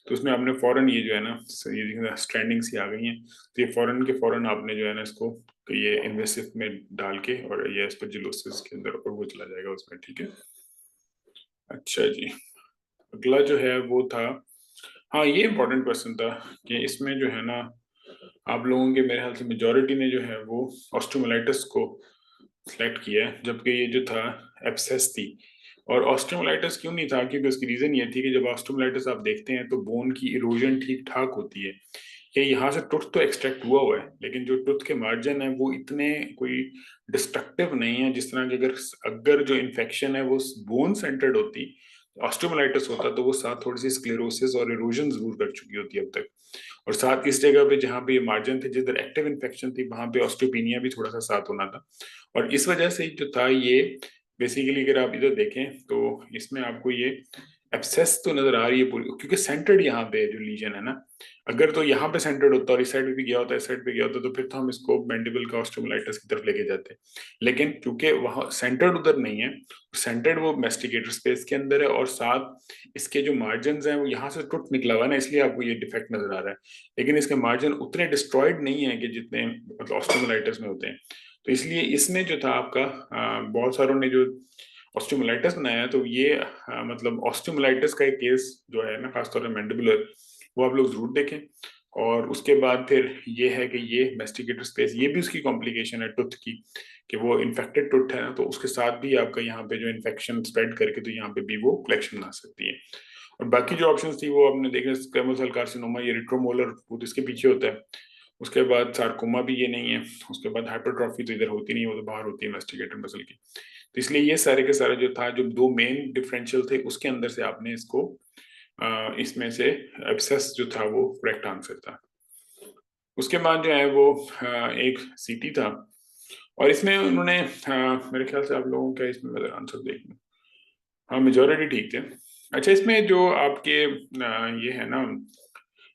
तो उसमें आपने फौरन ये जो है ना ये स्टैंडिंग सी आ गई है, तो ये फौरन के फौरन आपने जो है ना इसको ये इन्वेसिव में डाल के और ये एस्परजिलोसिस के अंदर और वो चला जाएगा उसमें, ठीक है। अच्छा जी, अगला जो है वो था, हाँ ये इंपॉर्टेंट क्वेश्चन था कि इसमें जो है ना आप लोगों के मेरे ख्याल से मेजोरिटी ने जो है वो ऑस्टियोमाइलिटिस को सिलेक्ट किया है, जबकि ये जो था एब्सेस थी। और ऑस्टियोमाइलिटिस क्यों नहीं था, क्योंकि उसकी रीजन ये थी कि जब ऑस्टियोमाइलिटिस आप देखते हैं तो बोन की इरोजन ठीक ठाक होती है, कि यहाँ से टूथ तो एक्सट्रैक्ट हुआ हुआ है, लेकिन जो टूथ के मार्जिन है वो इतने कोई डिस्ट्रक्टिव नहीं है, जिस तरह की अगर अगर जो इन्फेक्शन है वो बोन सेंटर्ड होती, ऑस्टियोमाइलिटिस होता, तो वो साथ थोड़ी सी स्क्लेरोसिस और इरोजन जरूर कर चुकी होती है अब तक। और साथ इस जगह पे जहाँ पे ये मार्जिन थे जिधर एक्टिव इन्फेक्शन थी वहां पे ऑस्टियोपिनिया भी थोड़ा सा साथ होना था। और इस वजह से जो था ये बेसिकली अगर आप इधर देखें तो इसमें आपको ये एब्सेस तो नजर आ रही है पूरी, क्योंकि सेंटर्ड यहाँ पे जो लीजन है ना, अगर तो यहाँ पे सेंटर्ड होता और इस साइड पे भी गया होता, इस साइड पे गया होता, तो फिर तो हम इसको मैंडिबल का ऑस्टियोमाइलिटिस की तरफ लेके जाते। लेकिन क्योंकि वहां सेंटर्ड उधर नहीं है, सेंटर्ड वो मेस्टिकेटर स्पेस के अंदर है, और साथ इसके जो मार्जिन हैं वो यहाँ से टूट निकला हुआ है ना, इसलिए आपको ये डिफेक्ट नजर आ रहा है। लेकिन इसके मार्जिन उतने डिस्ट्रॉयड नहीं है कि जितने मतलब ऑस्टियोमाइलिटिस में होते हैं। तो इसलिए इसमें जो था आपका बहुत सारों ने जो ऑस्टियोमाइलिटिस बनाया, तो ये मतलब ऑस्टियोमाइलिटिस का एक केस जो है ना खासतौर पर मैंडिबुलर, वो आप लोग जरूर देखें। और उसके बाद फिर ये है कि ये मेस्टिकेटर स्पेस, ये भी उसकी कॉम्प्लिकेशन है टुथ की, कि वो इन्फेक्टेड टुथ है ना, तो उसके साथ भी आपका यहाँ पे जो इन्फेक्शन स्प्रेड करके तो यहाँ पे भी वो कलेक्शन आ सकती है। और बाकी जो ऑप्शंस थी वो आपने देखे, स्क्वेमोस सेल कार्सिनोमा, ये रिट्रोमोलर वो तो इसके पीछे होता है। उसके बाद सार्कोमा भी ये नहीं है। उसके बाद हाइपरट्रॉफी तो इधर होती नहीं है, वो तो बाहर होती है मेस्टिकेटर मसल की। तो इसलिए ये सारे के सारे जो था, जो दो मेन डिफरेंशियल थे उसके अंदर से आपने इसको इसमें से एब्सेस जो था वो करेक्ट आंसर था। उसके बाद जो है वो एक सीटी था, और इसमें उन्होंने मेरे ख्याल से आप लोगों का इसमें आंसर देख लूं, हाँ मेजोरिटी ठीक थे। अच्छा, इसमें जो आपके ये है ना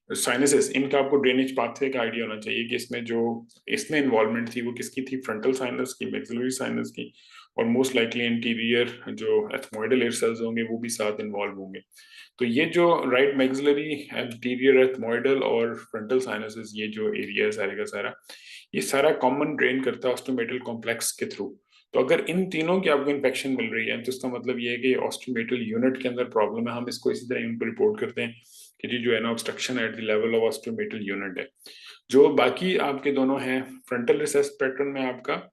साइनसेस, इनका आपको ड्रेनेज पाथवे का आइडिया होना चाहिए कि इसमें जो इसमें इन्वॉल्वमेंट थी वो किसकी थी, फ्रंटल साइनस की, मैक्सिलरी साइनस की, और मोस्ट लाइकली इंटीरियर जो एथमोइडल एयर सेल्स होंगे वो भी साथ इन्वॉल्व होंगे। तो ये जो राइट मैक्सिलरी, एंटीरियर एथमोइडल और फ्रंटल साइनसेस, ये जो एरिया है सारे का सारा, ये सारा कॉमन ड्रेन करता है ऑस्टियोमेटल कॉम्प्लेक्स के थ्रू। तो अगर इन तीनों की आपको इन्फेक्शन मिल रही है तो इसका मतलब ये है कि ऑस्टियोमेटल यूनिट के अंदर प्रॉब्लम है। हम इसको इसी तरह उनको रिपोर्ट करते हैं कि जी जो है ना obstruction at the level of osteomeatal unit है। जो बाकी आपके दोनों हैं, फ्रंटल रिसेस पैटर्न में आपका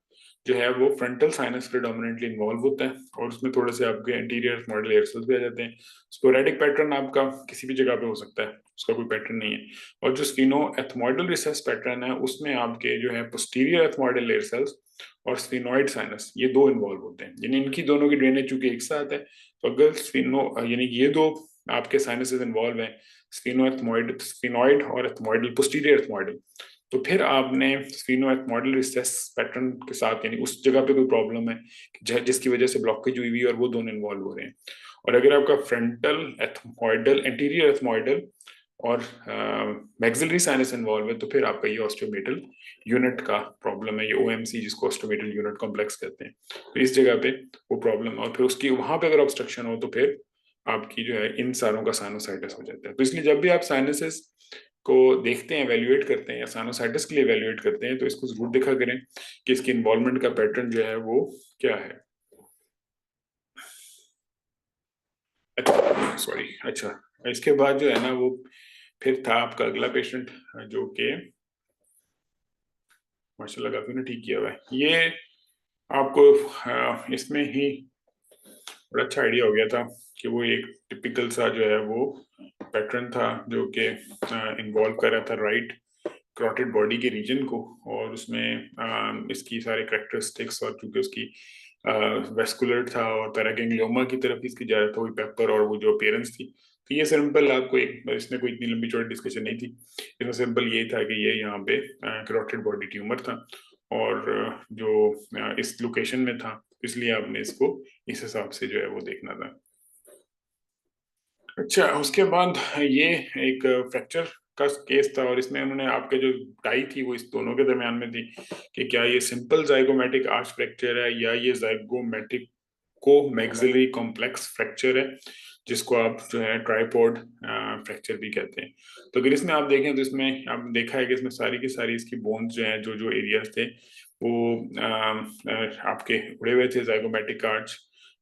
जो है वो फ्रंटल साइनस प्रेडोमिनेंटली इन्वॉल्व होता है, और उसमें थोड़े से आपके एंटीरियर मॉडल एयर सेल्स भी आ जाते हैं। स्पोरेडिक पैटर्न आपका किसी भी जगह पे हो सकता है, उसका कोई पैटर्न नहीं है। और जो स्फीनो एथमोइडल रिसेस पैटर्न है उसमें आपके जो है पोस्टीरियर एथमोइडल एयर सेल्स और स्फीनोइड साइनस, ये दो इन्वॉल्व होते हैं। यानी इनकी दोनों की ड्रेनेज चूंकि एक साथ है, तो अगर स्फीनो यानी ये दो आपके साइनसेस इन्वॉल्व हैं, स्फीनोइड और एथमोइडल, पोस्टीरियर एथमोइडल, तो फिर आपने स्फीनोएथमोइडल रिसेस पैटर्न के साथ, यानी उस जगह पे कोई प्रॉब्लम है जिसकी वजह से ब्लॉकेज हुई हुई है और वो दोनों इन्वॉल्व हो रहे हैं। और अगर आपका फ्रंटल एथमोइडल, एंटीरियर एथमोइडल और मैक्सिलरी साइनस इन्वॉल्व है, तो फिर आपका ये ऑस्टियोमेटल यूनिट का प्रॉब्लम है, ये ओएमसी जिसको ऑस्टियोमेटल यूनिट कॉम्प्लेक्स कहते हैं। तो इस जगह पे वो प्रॉब्लम, और फिर उसकी वहां पे अगर ऑब्स्ट्रक्शन हो तो फिर आपकी जो है इन सारों का साइनोसाइटिस हो जाता है। तो इसलिए जब भी आप साइनसिस को देखते हैं, एवेल्युएट करते हैं या साइनोसाइटिस के लिए एवेल्युएट करते हैं, तो इसको जरूर देखा करें कि इसकी इन्वॉल्वमेंट का पैटर्न जो है वो क्या है। अच्छा सॉरी, अच्छा इसके बाद जो है ना वो फिर था आपका अगला पेशेंट, जो कि माशाल्लाह काफी ने ठीक किया हुआ है। ये आपको इसमें ही बड़ा अच्छा आइडिया हो गया था कि वो एक टिपिकल सा जो है वो पैटर्न था जो कि इन्वॉल्व कर रहा था राइट क्रोटेड बॉडी के रीजन को, और उसमें इसकी सारे करेक्टरिस्टिक्स, और चूंकि उसकी वेस्कुलर था और पैरागैंग्लियोमा की तरफ इसकी जा रहा था, वही पेपर और वो जो अपीयरेंस थी। तो ये सिंपल आपको एक, इसमें कोई इतनी लंबी चौड़ी डिस्कशन नहीं थी, इसमें सिंपल ये था कि ये यहाँ पे करोटेड बॉडी ट्यूमर था, और जो इस लोकेशन में था, इसलिए आपने इसको इस हिसाब से जो है वो देखना था। अच्छा, उसके बाद ये एक फ्रैक्चर का केस था, और इसमें उन्होंने आपके जो टाई थी वो इस दोनों के दरमियान में थी कि क्या ये सिंपल जाइगोमेटिक आर्च फ्रैक्चर है या ये जाइगोमेटिक को मैक्सिलरी कॉम्प्लेक्स फ्रैक्चर है, जिसको आप जो है ट्राइपॉड फ्रैक्चर भी कहते हैं। तो अगर इसमें आप देखें तो इसमें आप देखा है कि इसमें सारी की सारी इसकी बोन्स जो हैं, जो जो एरियाज थे वो आपके उड़े हुए थे, zygomatic arch,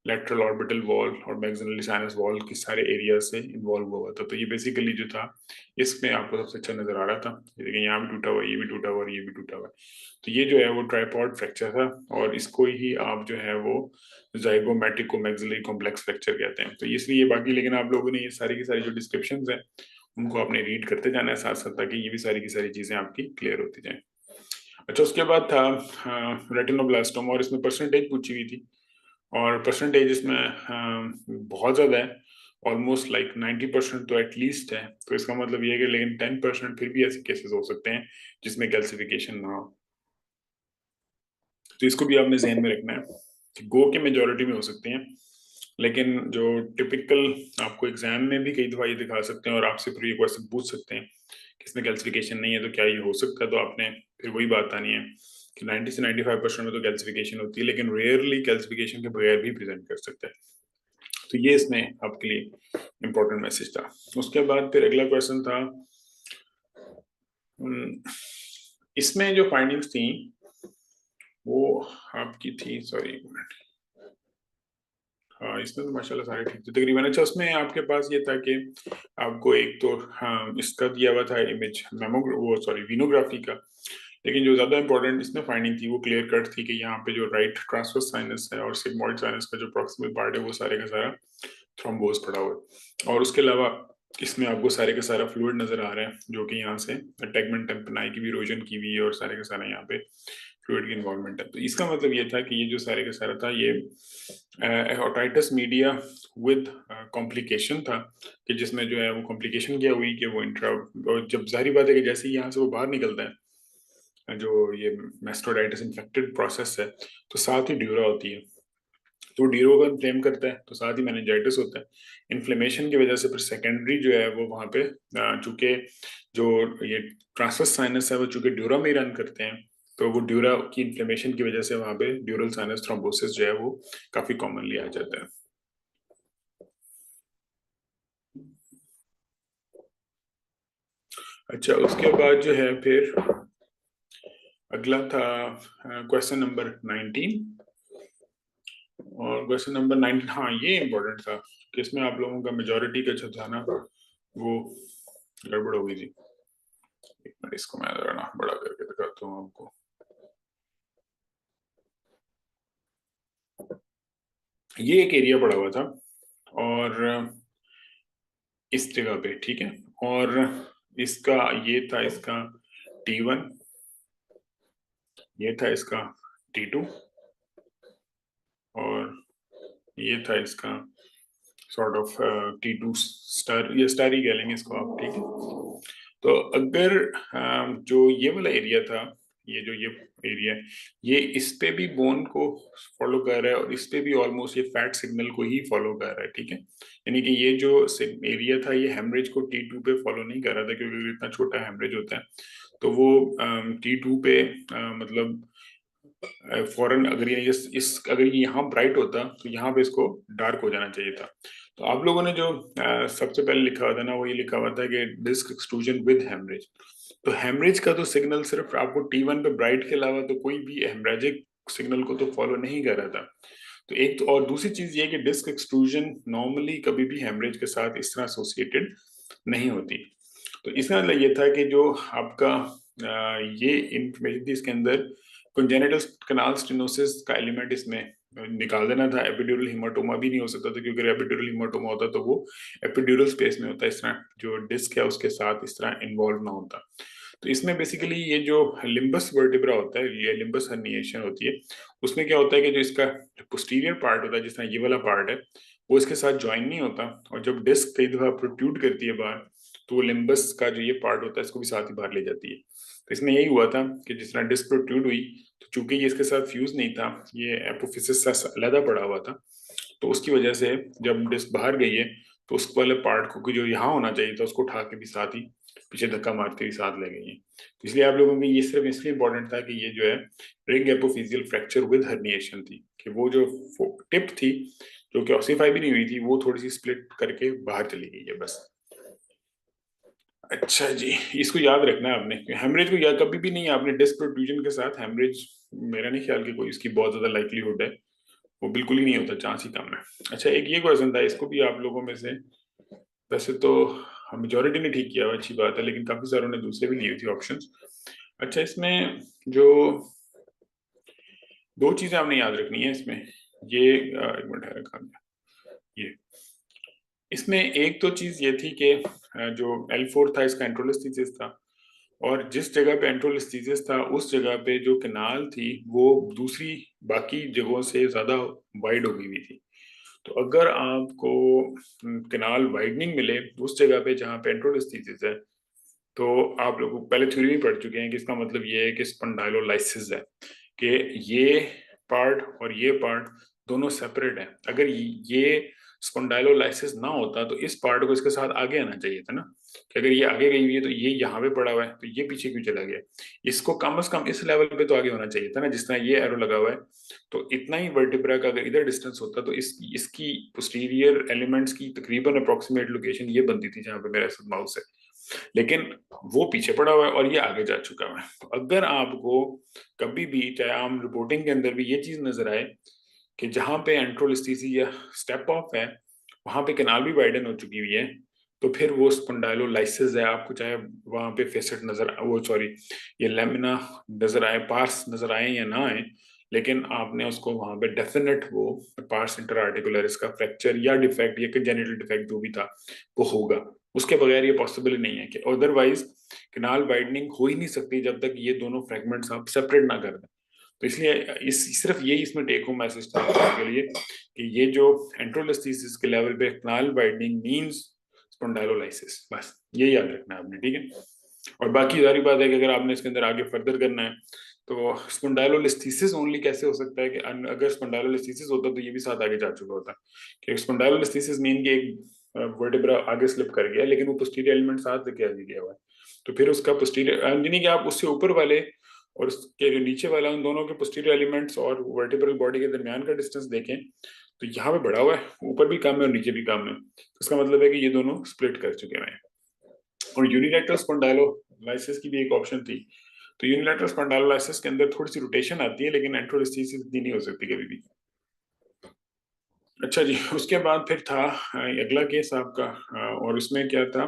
lateral orbital wall और मैक्सिलरी साइनस वॉल के सारे एरिया से इन्वॉल्व हुआ था। तो ये बेसिकली जो था इसमें आपको सबसे अच्छा नजर आ रहा था, ये देखिए यहाँ भी टूटा हुआ, ये भी टूटा हुआ और ये भी टूटा हुआ। तो ये जो है वो ट्राइपॉड फ्रैक्चर था, और इसको ही आप जो है वो जाइगोमेटिको मैक्सिलरी कॉम्प्लेक्स फ्रैक्चर कहते हैं। तो इसलिए बाकी, लेकिन आप लोगों ने ये सारी की सारी जो डिस्क्रिप्शंस हैं उनको आपने रीड करते जाना है साथ साथ, ताकि ये भी सारी की सारी चीजें आपकी क्लियर होती जाएं। अच्छा, उसके बाद था रेटिनोब्लास्टोमा, और इसमें परसेंटेज पूछी हुई थी, और परसेंटेज इसमें बहुत ज़्यादा है, ऑलमोस्ट लाइक 90% तो एटलीस्ट है। तो इसका मतलब ये है कि लेकिन 10% फिर भी ऐसे केसेस हो सकते हैं जिसमें कैल्सिफिकेशन ना हो। तो इसको भी आपने जहन में रखना है कि गो के मेजोरिटी में हो सकते हैं, लेकिन जो टिपिकल आपको एग्जाम में भी कई दफा ये दिखा सकते हैं और आपसे फिर ये क्वेश्चन पूछ सकते हैं कि इसमें कैल्सिफिकेशन नहीं है तो क्या ये हो सकता है, तो आपने फिर वही बात आनी है कि 90 से 95% में तो कैल्सिफिकेशन होती है, लेकिन रेयरली कैल्सिफिकेशन के बगैर भी प्रेजेंट कर सकता है। तो ये इसमें आपके लिए इम्पोर्टेंट मैसेज था। उसके बाद फिर अगला क्वेश्चन था, इसमें जो फाइंडिंग्स थी वो आपकी थी, सॉरी एक मिनट, हाँ, इसमें तो माशाल्लाह सारे ठीक थे तकरीबन। अच्छा, उसमें आपके पास ये था कि आपको एक तो हाँ इसका दिया हुआ था इमेज वो सॉरी वीनोग्राफी का, लेकिन जो ज्यादा इंपॉर्टेंट इसमें फाइंडिंग थी वो क्लियर कट थी कि यहाँ पे जो राइट ट्रांसवर्स साइनस है और सिग्मोइड साइनस का जो प्रॉक्सिमल पार्ट है वो सारे का सारा थ्रोम्बोज पड़ा हुआ है। और उसके अलावा इसमें आपको सारे का सारा फ्लूइड नजर आ रहा है जो कि यहाँ से टैगमेंट टेम्पनाई की भी इरोजन की हुई है और सारे का सारा यहाँ पे फ्लूइड की इन्वॉल्वमेंट है। तो इसका मतलब ये था कि ये जो सारे का सारा था ये ओटाइटिस मीडिया विद कॉम्प्लिकेशन था, कि जिसमें जो है वो कॉम्प्लिकेशन क्या हुई कि वो इंट्रा, जब जाहिर बात है कि जैसे ही यहाँ से वो बाहर निकलता है जो ये मेस्टोडाइटिस इन्फेक्टेड प्रोसेस है तो साथ ही ड्यूरा होती है, तो ड्यूरो को इन्फ्लेम करता है तो साथ ही मेनिंजाइटिस होता है। इन्फ्लेमेशन की वजह से फिर सेकेंडरी जो है वो वहाँ पे चूंकि जो ये ट्रांसवर्स साइनस है वो चूंकि ड्यूरा में ही रन करते हैं, तो वो ड्यूरा की इन्फ्लेमेशन की वजह से वहाँ पे ड्यूरल साइनस थ्रोम्बोसिस जो है वो काफी कॉमनली आ जाता है। अच्छा, उसके बाद जो है फिर अगला था क्वेश्चन नंबर 19। और क्वेश्चन नंबर 19, हाँ ये इम्पोर्टेंट था कि इसमें आप लोगों का मेजोरिटी का जो था ना वो गड़बड़ हो गई थी। एक मिनट, इसको मैं जरा ना बड़ा करके दिखाता हूँ आपको। ये एक एरिया पड़ा हुआ था और इस जगह पे, ठीक है, और इसका ये था इसका T1, ये था इसका T2 और ये था इसका सॉर्ट ऑफ T2 स्टार, ये स्टार ही कह लेंगे इसको आप, ठीक है। तो अगर जो ये वाला एरिया था, ये जो ये एरिया है, ये इस पे भी बोन को फॉलो कर रहा है और इस पे भी ऑलमोस्ट ये फैट सिग्नल को ही फॉलो कर रहा है, ठीक है। यानी कि ये जो एरिया था ये हेमरेज को T2 पे फॉलो नहीं कर रहा था, क्योंकि इतना छोटा हेमरेज होता है तो वो T2 पे मतलब फॉरन अगर ये इस अगर ये यहाँ ब्राइट होता तो यहाँ पे इसको डार्क हो जाना चाहिए था। तो आप लोगों ने जो सबसे पहले लिखा हुआ था ना वो ये लिखा हुआ था कि डिस्क एक्सट्रूजन विद हेमरेज। तो हेमरेज का तो सिग्नल सिर्फ आपको T1 पे ब्राइट के अलावा तो कोई भी हेमरेजिक सिग्नल को तो फॉलो नहीं कर रहा था। तो एक तो, और दूसरी चीज ये कि डिस्क एक्सट्रूजन नॉर्मली कभी भी हेमरेज के साथ इस तरह एसोसिएटेड नहीं होती। तो इसका मतलब ये था कि जो आपका ये इंफॉर्मेशन थी इसके अंदर कंजेनिटल कैनाल स्टेनोसिस का एलिमेंट इसमें निकाल देना था। एपिड्यूरल हीमाटोमा भी नहीं हो सकता था, क्योंकि एपिड्यूरल हीमाटोमा होता तो वो एपिड्यूरल स्पेस में होता, इस तरह जो डिस्क है उसके साथ इस तरह इन्वॉल्व ना होता। तो इसमें बेसिकली ये जो लिम्बस वर्टिब्रा होता है, ये लिम्बस हर्निएशन होती है, उसमें क्या होता है कि जो इसका पोस्टीरियर पार्ट होता है जिस तरह ये वाला पार्ट है वो इसके साथ ज्वाइन नहीं होता, और जब डिस्क कई दफा प्रोट्रूड करती है बाहर तो वो लिम्बस का जो ये पार्ट होता है इसको भी साथ ही बाहर ले जाती है। तो इसमें यही हुआ था कि जिस तरह डिस्क प्रोट्रूड हुई तो चूंकि ये इसके साथ फ्यूज नहीं था, ये एपोफिसिस से अलग पड़ा हुआ था, तो उसकी वजह से जब डिस्क बाहर गई है तो उस वाले पार्ट को जो यहाँ होना चाहिए था उसको उठा के भी साथ ही पीछे धक्का मारते हुए साथ ले गई है। तो इसलिए आप लोगों को ये सिर्फ इसलिए इंपॉर्टेंट था कि ये जो है रिंग एपोफिजियल फ्रैक्चर विद हर्निएशन थी, कि वो जो टिप थी जो कि ऑसिफाई भी नहीं हुई थी वो थोड़ी सी स्प्लिट करके बाहर चली गई है बस। अच्छा जी, इसको याद रखना है आपने, हेमरेज को याद कभी भी नहीं आपने डिस्क प्रोट्रूजन के साथ हेमरेज, मेरा नहीं ख्याल कि कोई इसकी बहुत ज्यादा लाइक्लीहुड है, वो बिल्कुल ही नहीं होता, चांस ही कम है। अच्छा, एक ये क्वेश्चन था, इसको भी आप लोगों में से वैसे तो मेजोरिटी ने ठीक किया हुआ, अच्छी बात है, लेकिन काफी सारों ने दूसरे भी लिए थे ऑप्शंस। अच्छा, इसमें जो दो चीजें आपने याद रखनी है इसमें, ये एक मिनट है कहाँ गया? ये इसमें एक तो चीज ये थी कि जो L4 था इसका एंट्रोलिस्थीसिस था, और जिस जगह पे एंट्रोलिस्थीसिस था उस जगह पे जो कैनाल थी वो दूसरी बाकी जगहों से ज्यादा वाइड हो गई हुई थी। तो अगर आपको कैनाल वाइडनिंग मिले उस जगह पे जहाँ पे एंट्रोलिस्थीसिस है, तो आप लोग पहले थ्योरी में पढ़ चुके हैं कि इसका मतलब ये है कि स्पॉन्डाइलोलाइसिस है, कि ये पार्ट और ये पार्ट दोनों सेपरेट है। अगर ये स्पॉन्डाइलोलाइसिस ना होता तो इस पार्ट को इसके साथ आगे आना चाहिए था ना, कि अगर ये आगे गई हुई है तो ये यहाँ पे पड़ा हुआ है तो ये पीछे क्यों चला गया, इसको कम से कम इस लेवल पे तो आगे होना चाहिए था ना, जिस तरह ये एरो लगा हुआ है। तो इतना ही वर्टिब्रा का अगर इधर डिस्टेंस होता तो इसकी पोस्टीरियर एलिमेंट्स की तकरीबन अप्रोक्सीमेट लोकेशन ये बनती थी जहाँ पे मेरा माउस है, लेकिन वो पीछे पड़ा हुआ है और ये आगे जा चुका है। तो अगर आपको कभी भी चाहे आम रिपोर्टिंग के अंदर भी ये चीज नजर आए कि जहाँ पे एंट्रोलिस्थेसिस या स्टेप ऑफ है वहां पे कैनाल भी वाइडन हो चुकी हुई है, तो फिर वो स्पॉन्डाइलोलाइसिस है, आपको चाहे वहां पे फेसेट नजर वो सॉरी ये लेमिना नजर आए, पार्स नजर आए या ना आए, लेकिन आपने उसको वहां पे डेफिनेट वो पार्स इंटरआर्टिकुलरिस का फ्रैक्चर या डिफेक्ट या कंजेनिटल डिफेक्ट जो भी था वो होगा। उसके बगैर ये पॉसिबल ही नहीं है कि अदरवाइज कैनाल वाइडनिंग हो ही नहीं सकती जब तक ये दोनों फ्रेगमेंट्स आप सेपरेट ना कर दें। तो इसलिए इस सिर्फ यही इसमें टेक होम मैसेज था के लिए कि ये जो एंट्रोलिस्थेसिस के लेवल पे कैनाल वाइडनिंग मींस स्पॉन्डाइलोलाइसिस, बस ये याद रखना है आपने, ठीक है। और बाकी सारी बात है कि अगर आपने इसके अंदर आगे फर्दर करना है तो स्पॉन्डाइलोलिस्थेसिस ओनली कैसे हो सकता है कि अगर स्पॉन्डाइलोलिस्थेसिस होता तो ये भी साथ आगे जा चुका होता कि स्पॉन्डाइलोलिस्थेसिस मीन कि एक वर्टेब्रा आगे स्लिप कर गया लेकिन वो पोस्टीरियर एलिमेंट साथ लेके आगे गया हुआ है, तो फिर उसका पोस्टीरियर यानी कि आप उससे ऊपर वाले और उसके जो नीचे वाला उन दोनों के पोस्टीरियर एलिमेंट्स और वर्टेब्रल बॉडी के दरमियान का डिस्टेंस देखें तो यहाँ पे बढ़ा हुआ है, ऊपर भी कम है और नीचे भी कम है, तो इसका मतलब है कि ये दोनों स्प्लिट कर चुके हैं। और यूनिलैटरल स्पॉन्डाइलोलाइसिस की भी एक ऑप्शन थी, तो यूनिलैटरल स्पॉन्डाइलोलाइसिस के अंदर थोड़ी सी रोटेशन आती है लेकिन एंट्रोलिस्थेसिस इतनी नहीं हो सकती कभी भी। अच्छा जी, उसके बाद फिर था अगला केस आपका, और उसमें क्या था,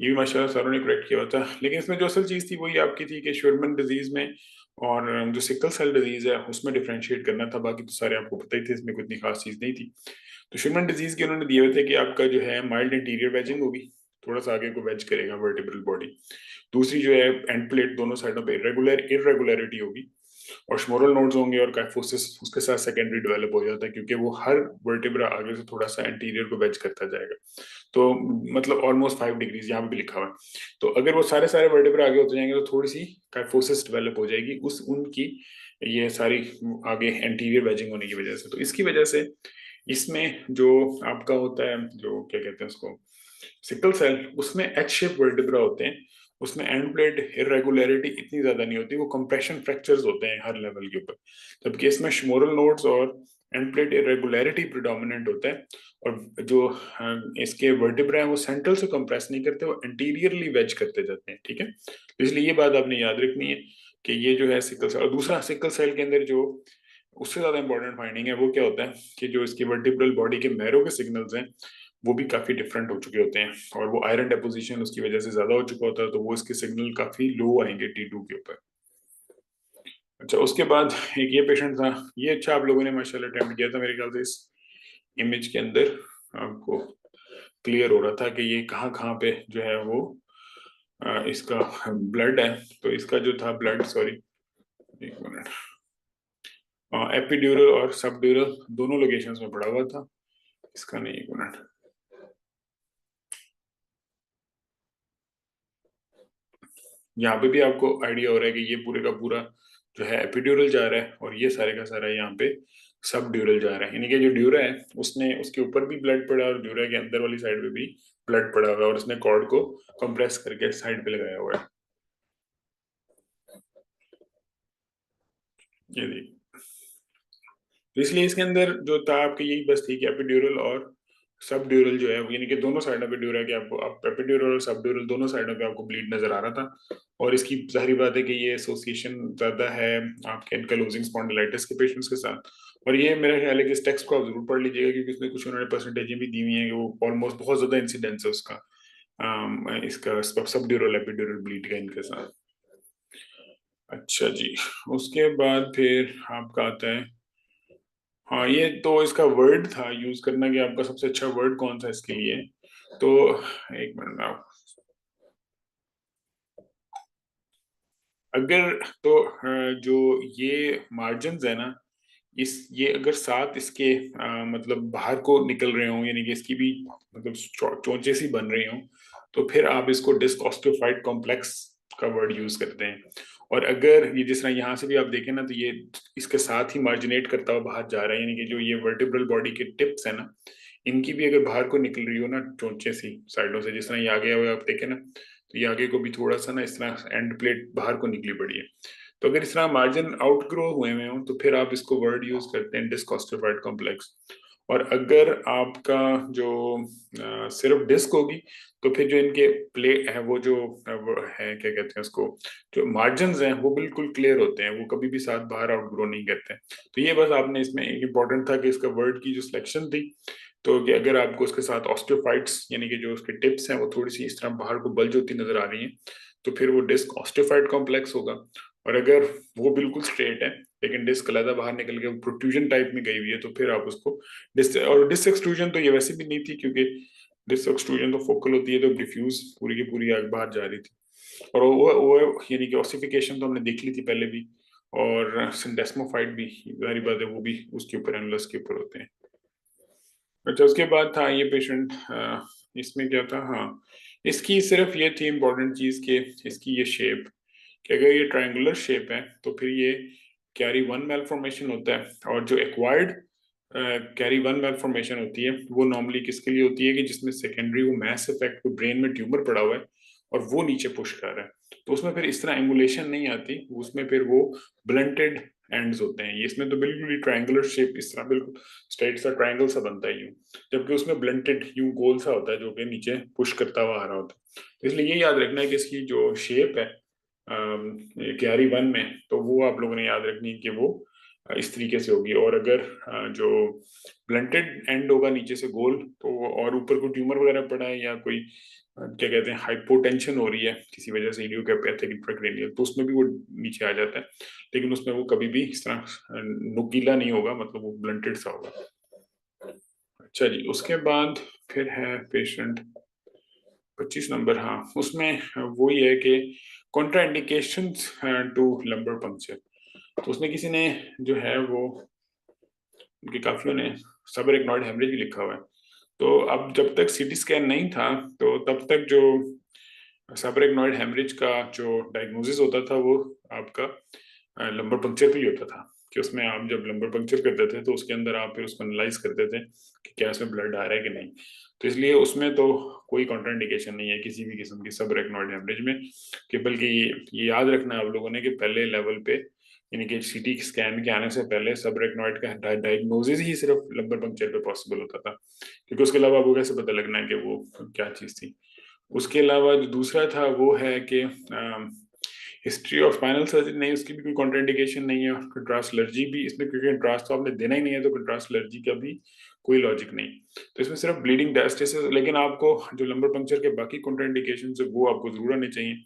ये भी माशाल्लाह सरों ने करेक्ट किया हुआ था, लेकिन इसमें जो असल चीज़ थी वही आपकी थी कि शोरमन डिजीज में और जो सिकल सेल डिजीज है उसमें डिफ्रेंशिएट करना था, बाकी तो सारे आपको पता ही थे, इसमें कोई इतनी खास चीज़ नहीं थी। तो शोरमन डिजीज के उन्होंने दिए हुए थे कि आपका जो है माइल्ड इंटीरियर वेजिंग होगी, थोड़ा सा आगे को वेज करेगा वर्टिब्रल बॉडी, दूसरी जो है एंड प्लेट दोनों साइडों पे इरेगुलरिटी होगी, और स्मोरल नोड्स होंगे और काइफोसिस उसके साथ सेकेंडरी डेवलप हो जाता है क्योंकि वो हर वर्टिब्रा आगे से थोड़ा सा एंटीरियर को वेज करता जाएगा, तो मतलब ऑलमोस्ट 5 डिग्रीज यहाँ पे भी लिखा हुआ है। तो अगर वो सारे सारे वर्टिब्रा आगे होते जाएंगे तो थोड़ी सी काइफोसिस डेवलप हो जाएगी उस उनकी ये सारी आगे एंटीरियर वेजिंग होने की वजह से। तो इसकी वजह से इसमें जो आपका होता है जो क्या कहते हैं उसको सिकल सेल, उसमें एच शेप वर्टिब्रा होते हैं, उसमें एंड प्लेट इरेगुलरिटी इतनी ज्यादा नहीं होती, वो कंप्रेशन फ्रैक्चर्स होते हैं हर लेवल के ऊपर, जबकि इसमें स्मोरल नोड्स और एंड प्लेट इरेगुलरिटी प्रिडोमिनेंट होता है, और जो इसके वर्टिब्रा हैं वो सेंट्रल से कंप्रेस नहीं करते, वो एंटीरियरली वेज करते जाते हैं, ठीक है। तो इसलिए ये बात आपने याद रखनी है कि ये जो है सिकल सेल, और दूसरा सिकल सेल के अंदर जो उससे ज्यादा इंपॉर्टेंट फाइंडिंग है वो क्या होता है कि जो इसकी वर्टिब्रल बॉडी के मैरो के सिग्नल्स हैं वो भी काफी डिफरेंट हो चुके होते हैं, और वो आयरन डेपोजिशन उसकी वजह से ज्यादा हो चुका होता है, तो वो इसके सिग्नल काफी लो आएंगे T2 के ऊपर। अच्छा, उसके बाद एक ये पेशेंट था, ये अच्छा आप लोगों ने माशाल्लाह अटेम्प्ट किया था, मेरे ख्याल से इस इमेज के अंदर आपको क्लियर हो रहा था कि ये कहाँ कहाँ पे जो है वो इसका ब्लड है। तो इसका जो था ब्लड, सॉरी एक मिनट, एपिड्यूरल और सबड्यूरल दोनों लोकेशंस में पड़ा हुआ था, इसका नहीं, एक मिनट, यहाँ पे भी आपको आइडिया हो रहा है कि ये पूरे का पूरा जो है एपिड्यूरल जा रहा है और ये सारे का सारा यहाँ पे सब ड्यूरल जा रहा है, यानी कि जो ड्यूरा है उसने उसके ऊपर भी ब्लड पड़ा और ड्यूरा के अंदर वाली साइड पे भी ब्लड पड़ा हुआ है, और उसने कॉर्ड को कंप्रेस करके साइड पे लगाया हुआ है, ये देखिए। तो इसलिए इसके अंदर जो था आपकी यही बस थी कि एपिड्यूरल और सब ड्यूरल जो है यानी कि दोनों साइडों पे ड्यूरा के आपको आप एपिड्यूरल और सब ड्यूरल दोनों साइडों पे आपको ब्लीड नजर आ रहा था, और इसकी जाहिर बात है कि ये एसोसिएशन ज्यादा है आपके एनकाइलोजिंग स्पॉन्डिलाइटिस के पेशेंट्स के साथ। और ये मेरा ख्याल है कि इस टेक्स्ट को आप जरूर पढ़ लीजिएगा क्योंकि इसमें कुछ उन्होंने परसेंटेजें भी दी हुई हैं कि वो ऑलमोस्ट बहुत ज्यादा इंसिडेंस है उसका, इसका सब ड्यूरल एपिड्यूरल ब्लीड का इनके साथ। अच्छा जी, उसके बाद फिर आपका आता है, हाँ ये तो इसका वर्ड था यूज करना कि आपका सबसे अच्छा वर्ड कौन सा इसके लिए, तो एक मिनट में आप अगर तो जो ये मार्जिन है ना, इस ये अगर साथ इसके मतलब बाहर को निकल रहे हो यानी कि इसकी भी मतलब चोंचे सी बन रही हो, तो फिर आप इसको डिस्क ऑस्टियोफाइड कॉम्प्लेक्स का वर्ड यूज करते हैं। और अगर ये जिस तरह यहाँ से भी आप देखें ना तो ये इसके साथ ही मार्जिनेट करता हुआ बाहर जा रहा है, यानी कि जो ये वर्टिब्रल बॉडी के टिप्स है ना इनकी भी अगर बाहर को निकल रही हो ना चोंचे सी साइडों से, जिस तरह ये आगे हुए आप देखें ना तो ये आगे को भी थोड़ा सा ना इस तरह एंड प्लेट बाहर को निकली पड़ी है, तो अगर इस तरह मार्जिन आउटग्रो हुए हुए हो तो फिर आप इसको वर्ड यूज करते हैं डिस्क ऑस्टियोफाइड कॉम्प्लेक्स। और अगर आपका जो सिर्फ डिस्क होगी तो फिर जो इनके प्ले है वो जो वो है क्या कहते हैं उसको, जो मार्जिन हैं वो बिल्कुल क्लियर होते हैं, वो कभी भी साथ बाहर आउटग्रो नहीं करते हैं। तो ये बस आपने इसमें एक इम्पोर्टेंट था कि इसका वर्ड की जो सिलेक्शन थी, तो कि अगर आपको उसके साथ ऑस्टियोफाइट्स यानी कि जो उसके टिप्स हैं वो थोड़ी सी इस तरह बाहर को बल्ज होती नजर आ रही हैं, तो फिर वो डिस्क ऑस्टियोफाइड कॉम्प्लेक्स होगा। और अगर वो बिल्कुल स्ट्रेट है लेकिन डिस्क अलग बाहर निकल के प्रोट्रूजन टाइप में गई हुई है, तो फिर आप उसको डिस्क, और डिस्क एक्सट्रूजन तो ये वैसे भी नहीं थी, क्योंकि डिस्क एक्सट्रूजन तो फोकल होती है, तो डिफ्यूज पूरी की पूरी आग बाहर जा रही थी। और वो यानी कि ऑसिफिकेशन तो हमने देख ली थी पहले भी, और सिंडेस्मोफाइट भी, जारी बात है वो भी उसके ऊपर एनुलस के ऊपर होते हैं। अच्छा, उसके बाद था ये पेशेंट, इसमें क्या था, हाँ, इसकी सिर्फ ये थी इम्पोर्टेंट चीज कि इसकी ये शेप, कि अगर ये ट्रायंगुलर शेप है तो फिर ये कैरी वन मेलफॉर्मेशन होता है, और जो एक्वायर्ड कैरी वन मेलफॉर्मेशन होती है वो नॉर्मली किसके लिए होती है, कि जिसमें सेकेंडरी वो मैस इफेक्ट, को ब्रेन में ट्यूमर पड़ा हुआ है और वो नीचे पुश कर रहा है, तो उसमें फिर इस तरह एंगुलेशन नहीं आती, उसमें फिर वो ब्लंटेड एंड्स होते हैं। ये इसमें तो बिल्कुल ही ट्रायंगुलर शेप इस तरह बिल्कुल स्ट्रेट सा ट्रायंगल सा बनता है यूं, जबकि उसमें ब्लंटेड यूं गोल सा होता है जो कि नीचे पुश करता हुआ आ रहा होता है। तो इसलिए ये याद रखना है कि इसकी जो शेप है क्यारी वन में, तो वो आप लोगों ने याद रखनी है कि वो इस तरीके से होगी। और अगर जो ब्लंटेड एंड होगा नीचे से गोल, तो और ऊपर कोई ट्यूमर वगैरह पड़ा है या कोई क्या कहते हैं हाइपोटेंशन हो रही है किसी वजह से इडियोपैथिक इंट्राक्रैनियल, तो उसमें भी वो नीचे आ जाता है, लेकिन उसमें वो कभी भी इस तरह नुकीला नहीं होगा, मतलब वो ब्लंटेड सा होगा। अच्छा जी, उसके बाद फिर है पेशेंट 25 नंबर, हाँ, उसमें वो ये है कि कॉन्ट्राइंडिकेशन टू लंबर पंक्चर। तो उसमें किसी ने जो है वो, उनके काफियों ने सबरेक्नॉइड हेमरेज भी लिखा हुआ है। तो अब जब तक सीटी स्कैन नहीं था तो तब तक जो सबरेक्नॉइड हेमरेज का जो डायग्नोसिस होता था वो आपका लंबर पंक्चर पे ही होता था, कि उसमें आप जब लंबर पंक्चर करते थे तो उसके अंदर आप फिर उसको एनालाइज करते थे कि क्या इसमें ब्लड आ रहा है कि नहीं। तो इसलिए उसमें तो कोई कॉन्ट्राइंडिकेशन नहीं है किसी भी किस्म की सबरेक्नॉइड हेमरेज में, कि बल्कि ये याद रखना है आप लोगों ने कि पहले लेवल पे यानी कि सीटी स्कैन के आने से पहले सबरेक्नॉइड का डायग्नोसिस ही सिर्फ लंबर पंक्चर पे पॉसिबल होता था, क्योंकि उसके अलावा आपको कैसे पता लगना है कि वो क्या चीज थी। उसके अलावा जो दूसरा था वो है कि हिस्ट्री ऑफ स्पाइनल सर्जरी, नहीं उसकी भी कोई कॉन्ट्राइंडिकेशन नहीं है। कंट्रास्ट एलर्जी भी इसमें, क्योंकि कंट्रास्ट तो आपने देना ही नहीं है, तो कंट्रास्ट एलर्जी का भी कोई लॉजिक नहीं। तो इसमें सिर्फ ब्लीडिंग डायस्टेसिस, लेकिन आपको जो लंबर पंक्चर के बाकी कॉन्ट्राइंडिकेशन है वो आपको जरूर आने चाहिए।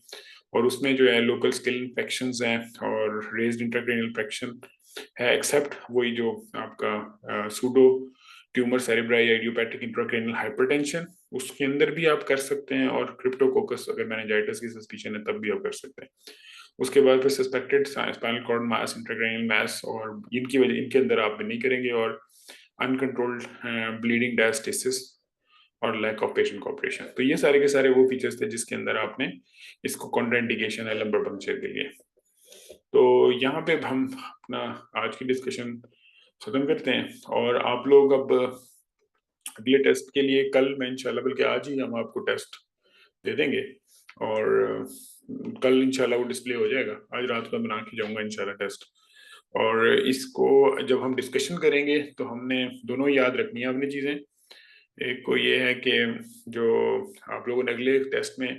और उसमें जो है लोकल स्किन इन्फेक्शन हैं और रेज्ड इंट्राक्रेनियल फ्रैक्शन है, एक्सेप्ट वही जो आपका pseudo tumour cerebri idiopathic intracranial hypertension, उसके अंदर भी आप कर सकते हैं। और क्रिप्टोकोकस अगर मेनिंजाइटिस की सस्पिशन है तब भी आप कर सकते हैं। उसके बाद फिर सस्पेक्टेड स्पाइनल कॉर्ड मास, इंट्राक्रैनियल मास, और इनकी वजह इनके अंदर आप नहीं करेंगे। और अनकंट्रोल्ड ब्लीडिंग डायस्टेसिस और लैक ऑफ पेशेंट कोऑपरेशन, तो ये सारे के सारे वो फीचर्स थे जिसके अंदर आपने इसको कॉन्ट्राइंडिकेशन है लंबर पंक्चर के लिए। तो यहाँ पे हम अपना आज की डिस्कशन खत्म करते हैं, और आप लोग अब अगले टेस्ट के लिए कल मैं इंशाल्लाह, बल्कि आज ही हम आपको टेस्ट दे देंगे, और कल इंशाल्लाह वो डिस्प्ले हो जाएगा। आज रात को बना के जाऊंगा इंशाल्लाह टेस्ट। और इसको जब हम डिस्कशन करेंगे तो हमने दोनों याद रखनी है अपनी चीज़ें। एक को ये है कि जो आप लोगों ने अगले टेस्ट में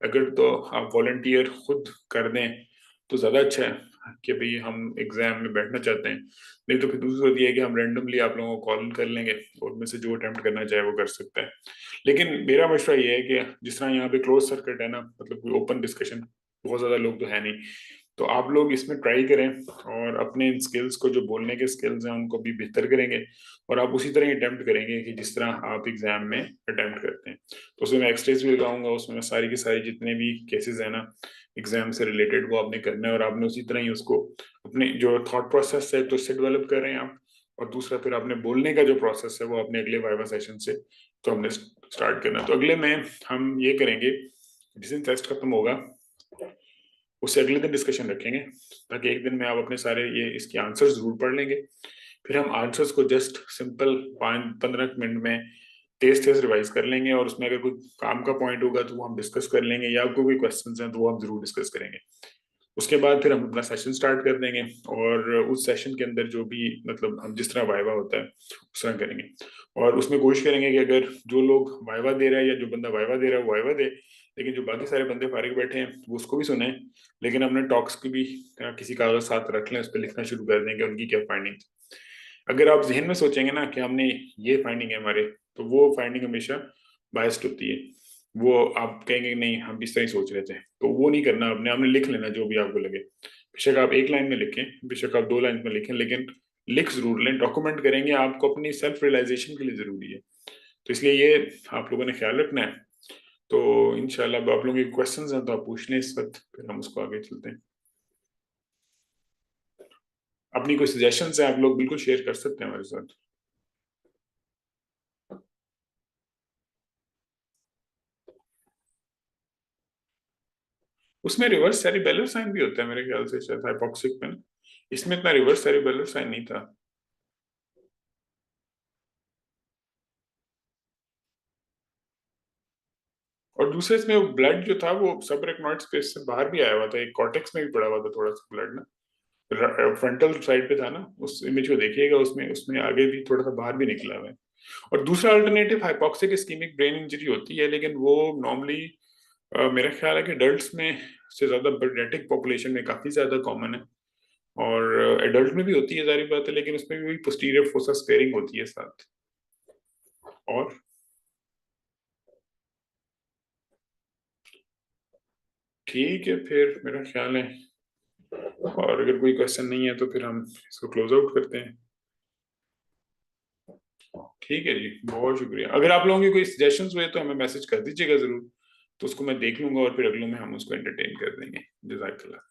अगर तो आप वॉलंटियर खुद कर दें तो ज़्यादा अच्छा है, कि भाई हम एग्जाम में बैठना चाहते हैं। नहीं तो फिर दूसरी बात ये है कि हम रैंडमली आप लोगों को कॉल कर लेंगे और उनमें से जो अटेम्प्ट करना चाहे वो कर सकता है। लेकिन मेरा मशवरा ये है कि जिस तरह यहाँ पे क्लोज सर्किट है ना, मतलब कोई ओपन डिस्कशन, बहुत ज़्यादा लोग तो है नहीं, तो आप लोग इसमें ट्राई करें और अपने इन स्किल्स को, जो बोलने के स्किल्स हैं उनको भी बेहतर करेंगे, और आप उसी तरह अटेम्प्ट करेंगे कि जिस तरह आप एग्जाम में अटेम्प्ट करते हैं। तो उसमें मैं एक्सटेज भी लगाऊंगा, उसमें मैं सारी की सारी जितने भी केसेस है ना एग्जाम से रिलेटेड वो आपने करना है, और आपने उसी तरह ही उसको अपने जो थॉट प्रोसेस है तो उससे डेवलप कर रहे हैं आप। और दूसरा फिर आपने बोलने का जो प्रोसेस है वो अपने अगले वाइवा सेशन से तो हमने स्टार्ट करना। तो अगले में हम ये करेंगे, जिस दिन टेस्ट खत्म होगा उससे अगले दिन डिस्कशन रखेंगे, ताकि एक दिन में आप अपने सारे ये इसके आंसर्स जरूर पढ़ लेंगे। फिर हम आंसर्स को जस्ट सिंपल 5-15 मिनट में तेज तेज रिवाइज कर लेंगे, और उसमें अगर कोई काम का पॉइंट होगा तो वो हम डिस्कस कर लेंगे, या आपको कोई क्वेश्चंस हैं तो वो हम जरूर डिस्कस करेंगे। उसके बाद फिर हम अपना सेशन स्टार्ट कर देंगे और उस सेशन के अंदर जो भी मतलब हम जिस तरह वाइवा होता है उस तरह करेंगे और उसमें कोशिश करेंगे कि अगर जो लोग वाइवा दे रहा है या जो बंदा वाइवा दे रहा है वो वाइवा दे, लेकिन जो बाकी सारे बंदे फारिग बैठे हैं वो उसको भी सुने, लेकिन अपने टॉक्स की भी किसी कागज साथ रख लें, उस पर लिखना शुरू कर देंगे उनकी क्या फाइंडिंग। अगर आप जहन में सोचेंगे ना कि हमने ये फाइंडिंग है हमारे, तो वो फाइंडिंग हमेशा बायस्ड होती है। वो आप कहेंगे नहीं हम इस तरह ही सोच रहे थे, तो वो नहीं करना आपने, आपने लिख लेना जो भी आपको लगे। बेशक आप एक लाइन में लिखें, बेशक आप 2 लाइन में लिखें, लेकिन लिख जरूर लें। डॉक्यूमेंट करेंगे आपको अपनी सेल्फ रियलाइजेशन के लिए जरूरी है, तो इसलिए ये आप लोगों ने ख्याल रखना है। तो इंशाल्लाह अब आप लोगों के क्वेश्चंस हैं तो आप पूछ लें इस वक्त, फिर हम उसको आगे चलते हैं। अपनी कोई सजेशंस है आप लोग बिल्कुल शेयर कर सकते हैं हमारे साथ। उसमें रिवर्स सेरिबेलर साइन भी होता है मेरे ख्याल से शायद हाइपोक्सिक में ना। इसमें इतना रिवर्स सेरिबेलर साइन नहीं था। और दूसरे इसमें ब्लड जो था वो सब रेक्नॉइड स्पेस से बाहर भी आया हुआ था, एक कॉर्टेक्स में भी पड़ा हुआ था थोड़ा सा ब्लड ना, फ्रंटल साइड पे था ना, उस इमेज को देखिएगा, उसमें उसमें आगे भी थोड़ा सा बाहर भी निकला हुआ है। और दूसरा alternative hypoxic ischaemic brain injury होती है, लेकिन वो नॉर्मली मेरा ख्याल है कि एडल्ट्स में से ज्यादा पीडियाट्रिक पॉपुलेशन में काफी ज्यादा कॉमन है, और एडल्ट में भी होती है जारी बात है, लेकिन उसमें भी पोस्टीरियर फोसा स्पेयरिंग होती है साथ। और ठीक है फिर मेरा ख्याल है, और अगर कोई क्वेश्चन नहीं है तो फिर हम इसको क्लोज आउट करते हैं। ठीक है जी, बहुत शुक्रिया। अगर आप लोगों के कोई सजेशंस हुए तो हमें मैसेज कर दीजिएगा जरूर, तो उसको मैं देख लूंगा और फिर अगलों में हम उसको एंटरटेन कर देंगे। जज़ाकल्लाह।